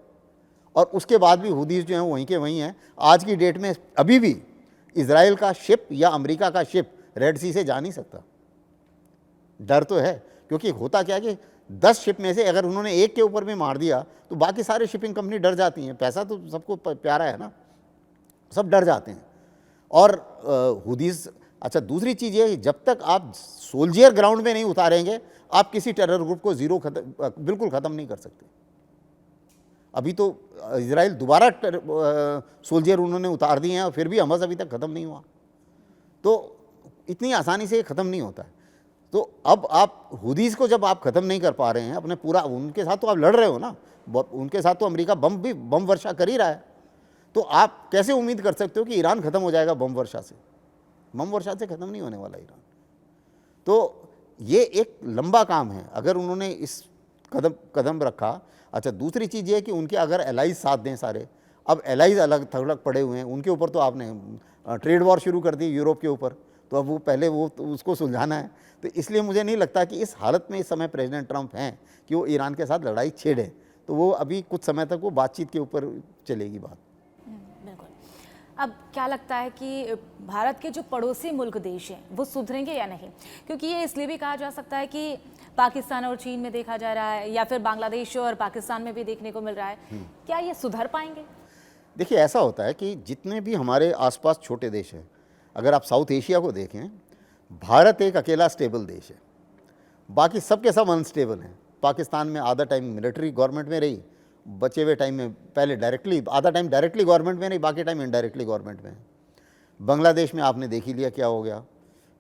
और उसके बाद भी हुदीज़ जो हैं वहीं के वहीं हैं। आज की डेट में अभी भी इजराइल का शिप या अमेरिका का शिप रेड सी से जा नहीं सकता। डर तो है, क्योंकि होता क्या है कि 10 शिप में से अगर उन्होंने एक के ऊपर भी मार दिया तो बाकी सारे शिपिंग कंपनी डर जाती हैं। पैसा तो सबको प्यारा है ना, सब डर जाते हैं। और हुदीज़, अच्छा दूसरी चीज़ ये, जब तक आप सोल्जियर ग्राउंड में नहीं उतारेंगे आप किसी टेरर ग्रुप को बिल्कुल ख़त्म नहीं कर सकते। अभी तो इजराइल दोबारा सोल्जियर उन्होंने उतार दिए हैं और फिर भी हमास अभी तक ख़त्म नहीं हुआ। तो इतनी आसानी से ये ख़त्म नहीं होता है। तो अब आप हुदीज़ को जब आप ख़त्म नहीं कर पा रहे हैं अपने पूरा, उनके साथ तो आप लड़ रहे हो ना, उनके साथ तो अमेरिका बम वर्षा कर ही रहा है। तो आप कैसे उम्मीद कर सकते हो कि ईरान ख़त्म हो जाएगा बम वर्षा से? बम वर्षा से ख़त्म नहीं होने वाला ईरान। तो ये एक लंबा काम है अगर उन्होंने इस कदम रखा। अच्छा दूसरी चीज़ ये है कि उनके अगर एलाइज साथ दें सारे, अब एलाइज अलग थलग पड़े हुए हैं, उनके ऊपर तो आपने ट्रेड वॉर शुरू कर दी यूरोप के ऊपर, तो अब वो पहले वो तो उसको सुलझाना है। तो इसलिए मुझे नहीं लगता कि इस हालत में इस समय प्रेसिडेंट ट्रंप हैं कि वो ईरान के साथ लड़ाई छेड़ें। तो वो अभी कुछ समय तक वो बातचीत के ऊपर चलेगी बात। बिल्कुल। अब क्या लगता है कि भारत के जो पड़ोसी मुल्क देश हैं वो सुधरेंगे या नहीं? क्योंकि ये इसलिए भी कहा जा सकता है कि पाकिस्तान और चीन में देखा जा रहा है, या फिर बांग्लादेश और पाकिस्तान में भी देखने को मिल रहा है, क्या ये सुधर पाएंगे? देखिए ऐसा होता है कि जितने भी हमारे आसपास छोटे देश हैं, अगर आप साउथ एशिया को देखें, भारत एक अकेला स्टेबल देश है, बाकी सब के सब अनस्टेबल हैं। पाकिस्तान में आधा टाइम मिलिट्री गवर्नमेंट में रही, बचे हुए टाइम में पहले आधा टाइम डायरेक्टली गवर्नमेंट में रही, बाकी टाइम इनडायरेक्टली गवर्नमेंट में है। बांग्लादेश में आपने देख ही लिया क्या हो गया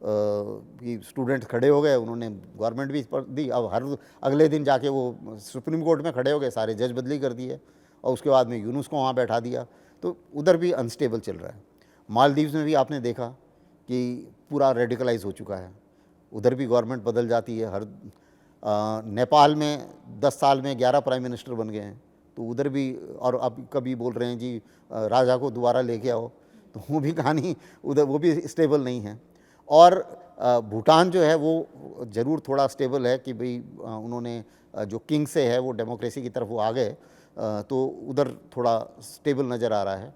कि स्टूडेंट्स खड़े हो गए, उन्होंने गवर्नमेंट भी दी, अब हर अगले दिन जाके वो सुप्रीम कोर्ट में खड़े हो गए, सारे जज बदली कर दिए और उसके बाद में यूनुस को वहाँ बैठा दिया। तो उधर भी अनस्टेबल चल रहा है। मालदीव्स में भी आपने देखा कि पूरा रेडिकलाइज हो चुका है, उधर भी गवर्नमेंट बदल जाती है हर। नेपाल में 10 साल में 11 प्राइम मिनिस्टर बन गए हैं, तो उधर भी, और अब कभी बोल रहे हैं जी राजा को दोबारा लेके आओ, तो वो भी कहानी उधर वो भी स्टेबल नहीं है। और भूटान जो है वो ज़रूर थोड़ा स्टेबल है कि भाई उन्होंने जो किंग से है वो डेमोक्रेसी की तरफ वो आ गए, तो उधर थोड़ा स्टेबल नज़र आ रहा है।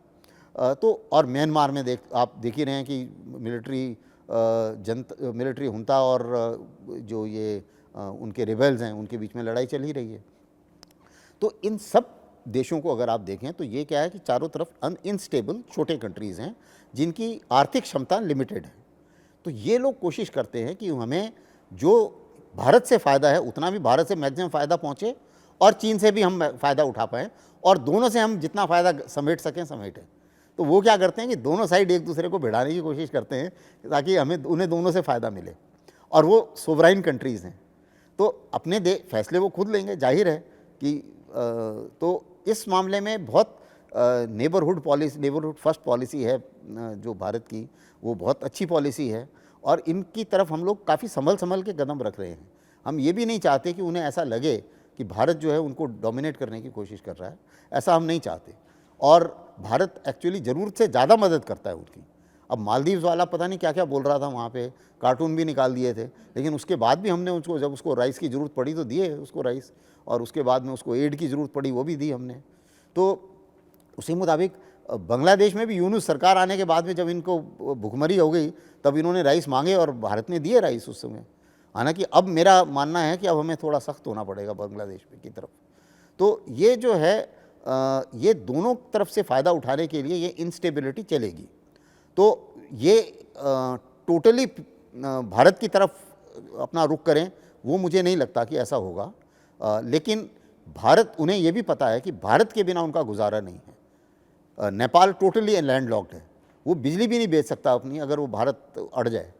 तो और म्यांमार में आप देख ही रहे हैं कि मिलिट्री हुंता और जो ये उनके रिबेल्स हैं उनके बीच में लड़ाई चल ही रही है। तो इन सब देशों को अगर आप देखें तो ये क्या है कि चारों तरफ इनस्टेबल छोटे कंट्रीज़ हैं जिनकी आर्थिक क्षमता लिमिटेड है। तो ये लोग कोशिश करते हैं कि हमें जो भारत से फ़ायदा है उतना भी भारत से मैक्सिमम फ़ायदा पहुँचे और चीन से भी हम फ़ायदा उठा पाएँ, और दोनों से हम जितना फ़ायदा समेट सकें समेटें। तो वो क्या करते हैं कि दोनों साइड एक दूसरे को भिड़ाने की कोशिश करते हैं ताकि उन्हें दोनों से फ़ायदा मिले। और वो सोवराइन कंट्रीज़ हैं, तो अपने फैसले वो खुद लेंगे, जाहिर है कि तो इस मामले में बहुत नेबरहुड फर्स्ट पॉलिसी है जो भारत की, वो बहुत अच्छी पॉलिसी है। और इनकी तरफ हम लोग काफ़ी संभल के कदम रख रहे हैं। हम ये भी नहीं चाहते कि उन्हें ऐसा लगे कि भारत जो है उनको डोमिनेट करने की कोशिश कर रहा है, ऐसा हम नहीं चाहते। और भारत एक्चुअली ज़रूरत से ज़्यादा मदद करता है उनकी। अब मालदीव्स वाला पता नहीं क्या क्या बोल रहा था वहाँ पे, कार्टून भी निकाल दिए थे, लेकिन उसके बाद भी हमने उसको, जब उसको राइस की ज़रूरत पड़ी तो दिए उसको राइस, और उसके बाद में उसको एड की ज़रूरत पड़ी वो भी दी हमने। तो उसी मुताबिक बांग्लादेश में भी यूनुस सरकार आने के बाद में जब इनको भुखमरी हो गई तब इन्होंने राइस मांगे और भारत ने दिए राइस उस समय। हालांकि अब मेरा मानना है कि अब हमें थोड़ा सख्त होना पड़ेगा बांग्लादेश की तरफ। तो ये जो है ये दोनों तरफ से फ़ायदा उठाने के लिए ये इंस्टेबिलिटी चलेगी। तो ये टोटली भारत की तरफ अपना रुख करें वो मुझे नहीं लगता कि ऐसा होगा। लेकिन भारत, उन्हें ये भी पता है कि भारत के बिना उनका गुजारा नहीं है। नेपाल टोटली लैंडलॉक्ड है, वो बिजली भी नहीं बेच सकता अपनी अगर वो भारत अड़ जाए।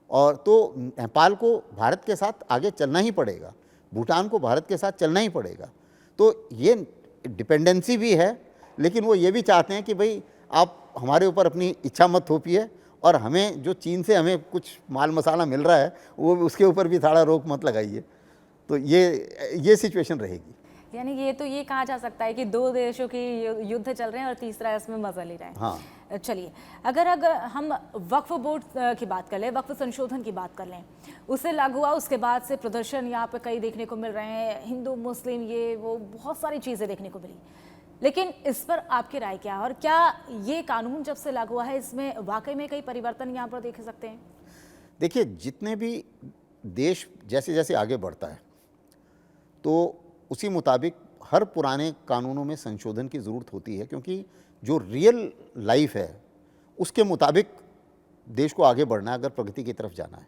और तो नेपाल को भारत के साथ आगे चलना ही पड़ेगा, भूटान को भारत के साथ चलना ही पड़ेगा। तो ये डिपेंडेंसी भी है, लेकिन वो ये भी चाहते हैं कि भाई आप हमारे ऊपर अपनी इच्छा मत थोपिए और हमें जो चीन से हमें कुछ माल मसाला मिल रहा है वो उसके ऊपर भी थोड़ा रोक मत लगाइए। तो ये सिचुएशन रहेगी। यानी ये तो ये कहा जा सकता है कि दो देशों की युद्ध चल रहे हैं और तीसरा इसमें मजा ले रहा है। हाँ, चलिए, अगर हम वक्फ बोर्ड की बात कर लें, वक्फ संशोधन की बात कर लें, उससे लागू हुआ, उसके बाद से प्रदर्शन यहाँ पे कई देखने को मिल रहे हैं, हिंदू मुस्लिम ये वो बहुत सारी चीज़ें देखने को मिली। लेकिन इस पर आपकी राय क्या है, और क्या ये कानून जब से लागू हुआ है इसमें वाकई में कई परिवर्तन यहाँ पर देख सकते हैं? देखिए, जितने भी देश जैसे जैसे आगे बढ़ता है तो उसी मुताबिक हर पुराने कानूनों में संशोधन की ज़रूरत होती है, क्योंकि जो रियल लाइफ है उसके मुताबिक देश को आगे बढ़ना है अगर प्रगति की तरफ जाना है।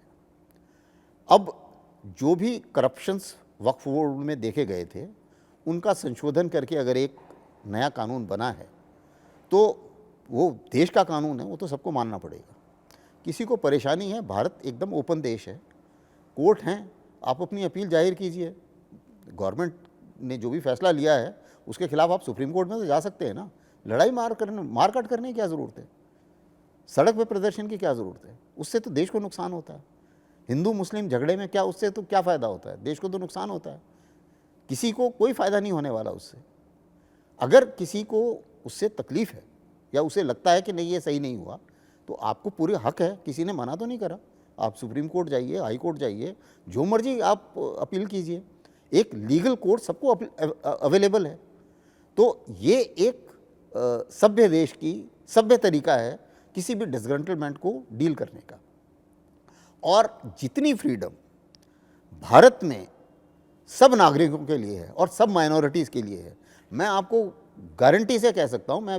अब जो भी करप्शंस वक्फ बोर्ड में देखे गए थे उनका संशोधन करके अगर एक नया कानून बना है तो वो देश का कानून है, वो तो सबको मानना पड़ेगा। किसी को परेशानी है, भारत एकदम ओपन देश है, कोर्ट हैं, आप अपनी अपील जाहिर कीजिए। गवर्नमेंट ने जो भी फैसला लिया है उसके खिलाफ आप सुप्रीम कोर्ट में तो जा सकते हैं ना। लड़ाई मारकाट करने की क्या ज़रूरत है, सड़क पे प्रदर्शन की क्या ज़रूरत है? उससे तो देश को नुकसान होता है। हिंदू मुस्लिम झगड़े में क्या, उससे तो क्या फ़ायदा होता है? देश को तो नुकसान होता है, किसी को कोई फ़ायदा नहीं होने वाला उससे। अगर किसी को उससे तकलीफ़ है या उसे लगता है कि नहीं ये सही नहीं हुआ तो आपको पूरे हक है, किसी ने मना तो नहीं करा। आप सुप्रीम कोर्ट जाइए, हाई कोर्ट जाइए, जो मर्जी आप अपील कीजिए, एक लीगल कोर्ट सबको अवेलेबल है। तो ये एक सभ्य देश की सभ्य तरीका है किसी भी डिसग्रंटलमेंट को डील करने का। और जितनी फ्रीडम भारत में सब नागरिकों के लिए है और सब माइनॉरिटीज़ के लिए है, मैं आपको गारंटी से कह सकता हूँ। मैं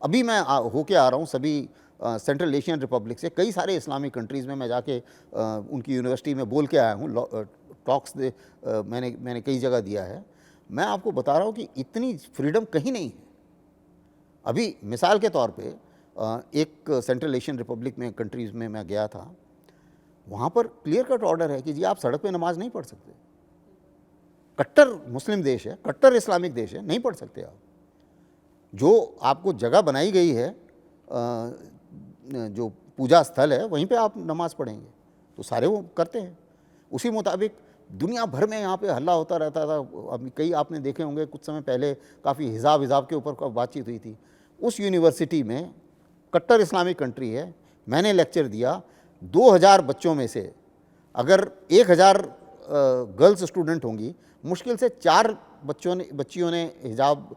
अभी मैं होके आ रहा हूँ सभी सेंट्रल एशियन रिपब्लिक से, कई सारे इस्लामिक कंट्रीज़ में मैं जाके उनकी यूनिवर्सिटी में बोल के आया हूँ, टॉक्स मैंने कई जगह दिया है। मैं आपको बता रहा हूँ कि इतनी फ्रीडम कहीं नहीं है। अभी मिसाल के तौर पे एक सेंट्रल एशियन रिपब्लिक में कंट्रीज़ में मैं गया था, वहाँ पर क्लियर कट ऑर्डर है कि जी आप सड़क पे नमाज नहीं पढ़ सकते। कट्टर मुस्लिम देश है, कट्टर इस्लामिक देश है, नहीं पढ़ सकते आप। जो आपको जगह बनाई गई है, जो पूजा स्थल है, वहीं पे आप नमाज पढ़ेंगे, तो सारे वो करते हैं। उसी मुताबिक दुनिया भर में यहाँ पे हल्ला होता रहता था। अभी कई आपने देखे होंगे, कुछ समय पहले काफ़ी हिजाब के ऊपर बातचीत हुई थी। उस यूनिवर्सिटी में कट्टर इस्लामिक कंट्री है, मैंने लेक्चर दिया, 2000 बच्चों में से अगर 1000 गर्ल्स स्टूडेंट होंगी, मुश्किल से 4 बच्चियों ने हिजाब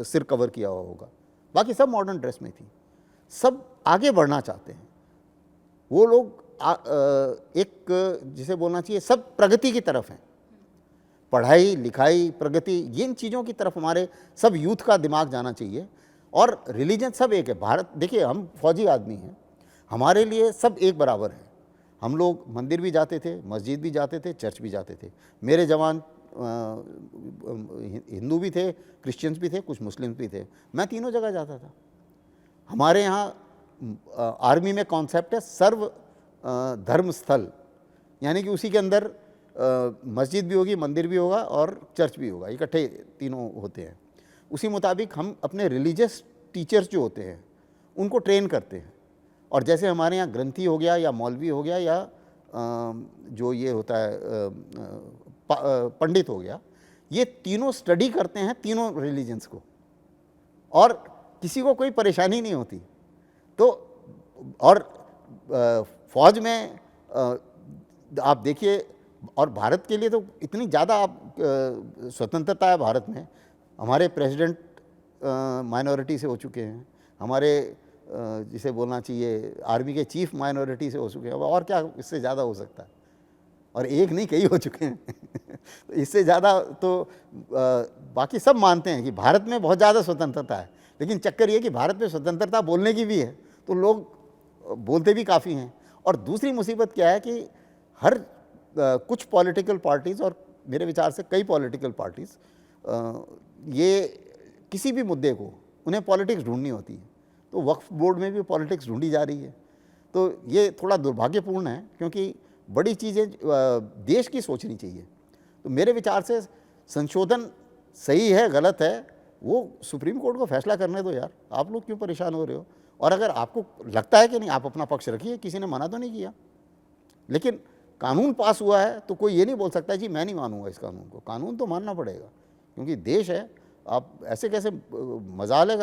सिर कवर किया हुआ होगा, बाकी सब मॉडर्न ड्रेस में थी। सब आगे बढ़ना चाहते हैं वो लोग, एक जिसे बोलना चाहिए सब प्रगति की तरफ हैं। पढ़ाई लिखाई प्रगति, इन चीज़ों की तरफ हमारे सब यूथ का दिमाग जाना चाहिए। और रिलीजन सब एक है। भारत, देखिए हम फौजी आदमी हैं, हमारे लिए सब एक बराबर है। हम लोग मंदिर भी जाते थे, मस्जिद भी जाते थे, चर्च भी जाते थे। मेरे जवान हिंदू भी थे, क्रिश्चियंस भी थे, कुछ मुस्लिम्स भी थे, मैं तीनों जगह जाता था। हमारे यहाँ आर्मी में कॉन्सेप्ट है सर्व धर्म स्थल, यानी कि उसी के अंदर मस्जिद भी होगी, मंदिर भी होगा और चर्च भी होगा, इकट्ठे तीनों होते हैं। उसी मुताबिक हम अपने रिलीजियस टीचर्स जो होते हैं उनको ट्रेन करते हैं। और जैसे हमारे यहाँ ग्रंथी हो गया या मौलवी हो गया या जो ये होता है पंडित हो गया, ये तीनों स्टडी करते हैं तीनों रिलीजन्स को। और किसी को कोई परेशानी नहीं होती। तो और फौज में आप देखिए, और भारत के लिए तो इतनी ज़्यादा आप स्वतंत्रता है भारत में। हमारे प्रेसिडेंट माइनॉरिटी से हो चुके हैं, हमारे जिसे बोलना चाहिए आर्मी के चीफ माइनॉरिटी से हो चुके हैं। अब और क्या इससे ज़्यादा हो सकता है, और एक नहीं कई हो चुके हैं। तो इससे ज़्यादा तो बाकी सब मानते हैं कि भारत में बहुत ज़्यादा स्वतंत्रता है, लेकिन चक्कर ये कि भारत में स्वतंत्रता बोलने की भी है, तो लोग बोलते भी काफ़ी हैं। और दूसरी मुसीबत क्या है कि हर कुछ पॉलिटिकल पार्टीज़, और मेरे विचार से कई पॉलिटिकल पार्टीज़, ये किसी भी मुद्दे को उन्हें पॉलिटिक्स ढूंढनी होती है। तो वक्फ बोर्ड में भी पॉलिटिक्स ढूंढी जा रही है। तो ये थोड़ा दुर्भाग्यपूर्ण है, क्योंकि बड़ी चीज़ें देश की सोचनी चाहिए। तो मेरे विचार से संशोधन सही है गलत है वो सुप्रीम कोर्ट को फैसला करने दो यार, आप लोग क्यों परेशान हो रहे हो। और अगर आपको लगता है कि नहीं, आप अपना पक्ष रखिए, किसी ने मना तो नहीं किया। लेकिन कानून पास हुआ है तो कोई ये नहीं बोल सकता जी मैं नहीं मानूंगा इस कानून को। कानून तो मानना पड़ेगा, क्योंकि देश है। आप ऐसे कैसे मजाल है कि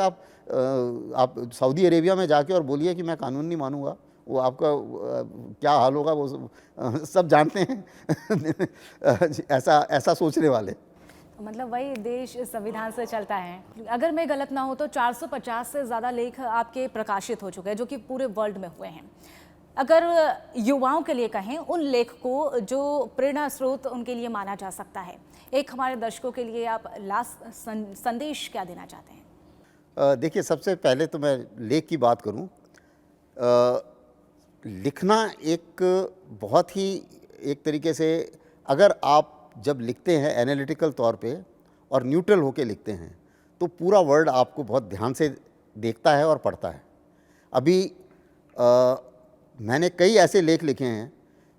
आप सऊदी अरेबिया में जाके और बोलिए कि मैं कानून नहीं मानूंगा, वो आपका क्या हाल होगा वो सब जानते हैं। ऐसा सोचने वाले। मतलब वही देश संविधान से चलता है। अगर मैं गलत ना हो तो 450 से ज़्यादा लेख आपके प्रकाशित हो चुके हैं, जो कि पूरे वर्ल्ड में हुए हैं। अगर युवाओं के लिए कहें, उन लेख को जो प्रेरणा स्रोत उनके लिए माना जा सकता है, एक हमारे दर्शकों के लिए आप लास्ट संदेश क्या देना चाहते हैं? देखिए, सबसे पहले तो मैं लेख की बात करूं। लिखना एक बहुत ही एक तरीके से, अगर आप जब लिखते हैं एनालिटिकल तौर पे और न्यूट्रल होके लिखते हैं, तो पूरा वर्ल्ड आपको बहुत ध्यान से देखता है और पढ़ता है। अभी मैंने कई ऐसे लेख लिखे हैं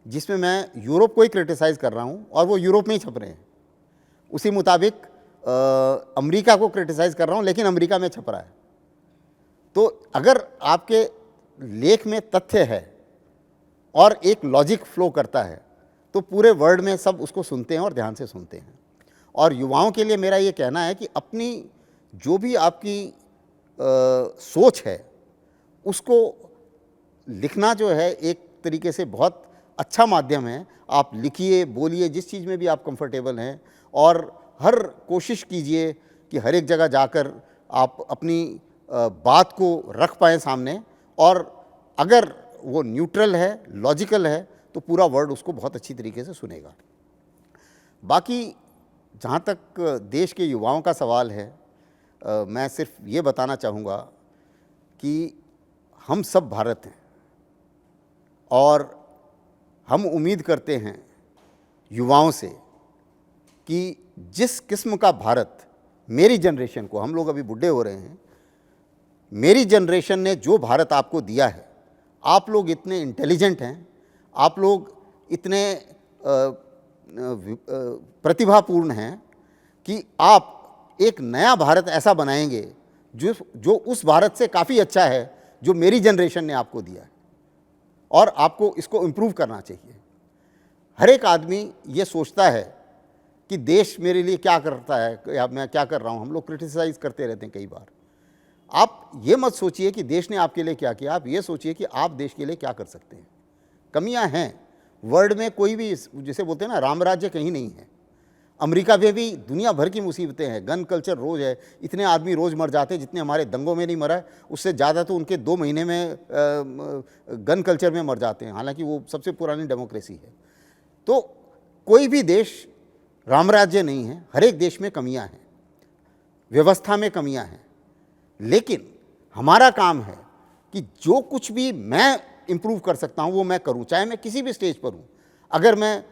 जिसमें मैं यूरोप को ही क्रिटिसाइज़ कर रहा हूँ और वो यूरोप में ही छप रहे हैं। उसी मुताबिक अमेरिका को क्रिटिसाइज़ कर रहा हूँ, लेकिन अमेरिका में छप रहा है। तो अगर आपके लेख में तथ्य है और एक लॉजिक फ्लो करता है, तो पूरे वर्ल्ड में सब उसको सुनते हैं और ध्यान से सुनते हैं। और युवाओं के लिए मेरा ये कहना है कि अपनी जो भी आपकी सोच है उसको लिखना जो है एक तरीके से बहुत अच्छा माध्यम है। आप लिखिए, बोलिए, जिस चीज़ में भी आप कंफर्टेबल हैं, और हर कोशिश कीजिए कि हर एक जगह जाकर आप अपनी बात को रख पाएँ सामने। और अगर वो न्यूट्रल है, लॉजिकल है, तो पूरा वर्ल्ड उसको बहुत अच्छी तरीके से सुनेगा। बाकी जहाँ तक देश के युवाओं का सवाल है, मैं सिर्फ ये बताना चाहूँगा कि हम सब भारत हैं, और हम उम्मीद करते हैं युवाओं से कि जिस किस्म का भारत मेरी जनरेशन को, हम लोग अभी बुढ़े हो रहे हैं, मेरी जनरेशन ने जो भारत आपको दिया है, आप लोग इतने इंटेलिजेंट हैं, आप लोग इतने प्रतिभापूर्ण हैं कि आप एक नया भारत ऐसा बनाएंगे जो उस भारत से काफ़ी अच्छा है जो मेरी जनरेशन ने आपको दिया है। और आपको इसको इम्प्रूव करना चाहिए। हर एक आदमी ये सोचता है कि देश मेरे लिए क्या करता है या मैं क्या कर रहा हूँ। हम लोग क्रिटिसाइज़ करते रहते हैं कई बार। आप ये मत सोचिए कि देश ने आपके लिए क्या किया, आप ये सोचिए कि आप देश के लिए क्या कर सकते हैं। कमियां हैं वर्ल्ड में, कोई भी जिसे बोलते हैं ना राम राज्य कहीं नहीं है। अमेरिका में भी दुनिया भर की मुसीबतें हैं, गन कल्चर रोज़ है, इतने आदमी रोज़ मर जाते हैं जितने हमारे दंगों में नहीं मरा है, उससे ज़्यादा तो उनके 2 महीने में गन कल्चर में मर जाते हैं, हालांकि वो सबसे पुरानी डेमोक्रेसी है। तो कोई भी देश राम राज्य नहीं है, हर एक देश में कमियां हैं, व्यवस्था में कमियां हैं। लेकिन हमारा काम है कि जो कुछ भी मैं इम्प्रूव कर सकता हूँ वो मैं करूँ, चाहे मैं किसी भी स्टेज पर हूँ। अगर मैं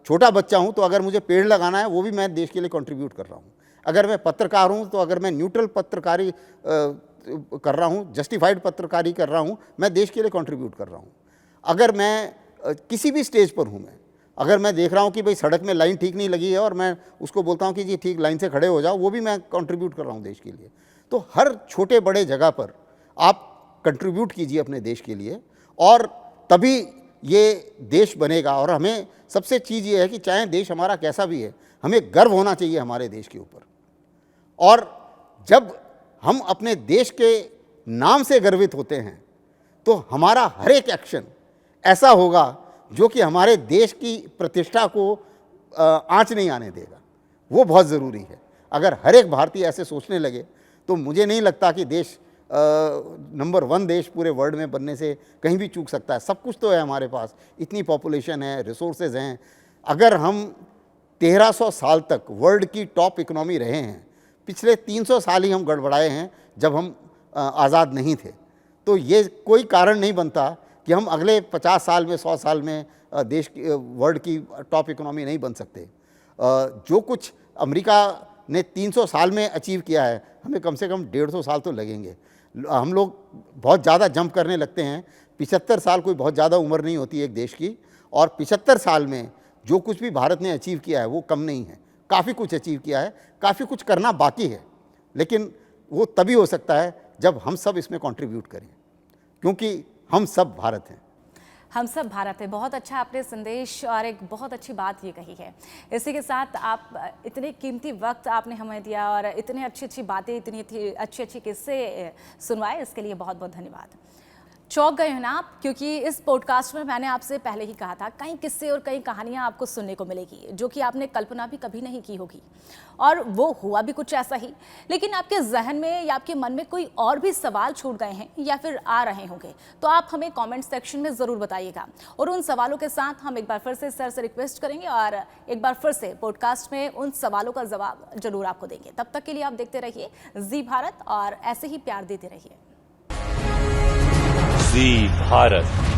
छोटा बच्चा हूँ तो अगर मुझे पेड़ लगाना है वो भी मैं देश के लिए कंट्रीब्यूट कर रहा हूँ। अगर मैं पत्रकार हूँ तो अगर मैं न्यूट्रल पत्रकारी कर रहा हूँ, जस्टिफाइड पत्रकारी कर रहा हूँ, मैं देश के लिए कंट्रीब्यूट कर रहा हूँ। अगर मैं किसी भी स्टेज पर हूँ, अगर मैं देख रहा हूँ कि भाई सड़क में लाइन ठीक नहीं लगी है और मैं उसको बोलता हूँ कि जी ठीक लाइन से खड़े हो जाओ, वो भी मैं कंट्रीब्यूट कर रहा हूँ देश के लिए। तो हर छोटे बड़े जगह पर आप कंट्रीब्यूट कीजिए अपने देश के लिए, और तभी ये देश बनेगा। और हमें सबसे चीज़ ये है कि चाहे देश हमारा कैसा भी है, हमें गर्व होना चाहिए हमारे देश के ऊपर। और जब हम अपने देश के नाम से गर्वित होते हैं तो हमारा हर एक एक्शन ऐसा होगा जो कि हमारे देश की प्रतिष्ठा को आंच नहीं आने देगा। वो बहुत ज़रूरी है। अगर हर एक भारतीय ऐसे सोचने लगे तो मुझे नहीं लगता कि देश नंबर 1 देश पूरे वर्ल्ड में बनने से कहीं भी चूक सकता है। सब कुछ तो है हमारे पास, इतनी पॉपुलेशन है, रिसोर्सेज हैं। अगर हम 1300 साल तक वर्ल्ड की टॉप इकोनॉमी रहे हैं, पिछले 300 साल ही हम गड़बड़ाए हैं जब हम आज़ाद नहीं थे, तो ये कोई कारण नहीं बनता कि हम अगले 50 साल में 100 साल में देश की वर्ल्ड की टॉप इकोनॉमी नहीं बन सकते। जो कुछ अमेरिका ने 300 साल में अचीव किया है, हमें कम से कम 150 साल तो लगेंगे। हम लोग बहुत ज़्यादा जंप करने लगते हैं। 75 साल कोई बहुत ज़्यादा उम्र नहीं होती एक देश की, और 75 साल में जो कुछ भी भारत ने अचीव किया है वो कम नहीं है। काफ़ी कुछ अचीव किया है, काफ़ी कुछ करना बाकी है, लेकिन वो तभी हो सकता है जब हम सब इसमें कंट्रीब्यूट करें, क्योंकि हम सब भारत हैं। हम सब भारत है। बहुत अच्छा आपने संदेश और एक बहुत अच्छी बात ये कही है। इसी के साथ आप इतने कीमती वक्त आपने हमें दिया और इतनी अच्छी बातें, इतनी अच्छी किस्से सुनवाए, इसके लिए बहुत बहुत धन्यवाद। चौंक गए हो ना आप, क्योंकि इस पॉडकास्ट में मैंने आपसे पहले ही कहा था कई किस्से और कई कहानियां आपको सुनने को मिलेगी जो कि आपने कल्पना भी कभी नहीं की होगी, और वो हुआ भी कुछ ऐसा ही। लेकिन आपके जहन में या आपके मन में कोई और भी सवाल छूट गए हैं या फिर आ रहे होंगे, तो आप हमें कमेंट सेक्शन में ज़रूर बताइएगा, और उन सवालों के साथ हम एक बार फिर से सर से रिक्वेस्ट करेंगे और एक बार फिर से पॉडकास्ट में उन सवालों का जवाब जरूर आपको देंगे। तब तक के लिए आप देखते रहिए जी भारत और ऐसे ही प्यार देते रहिए। जी भारत।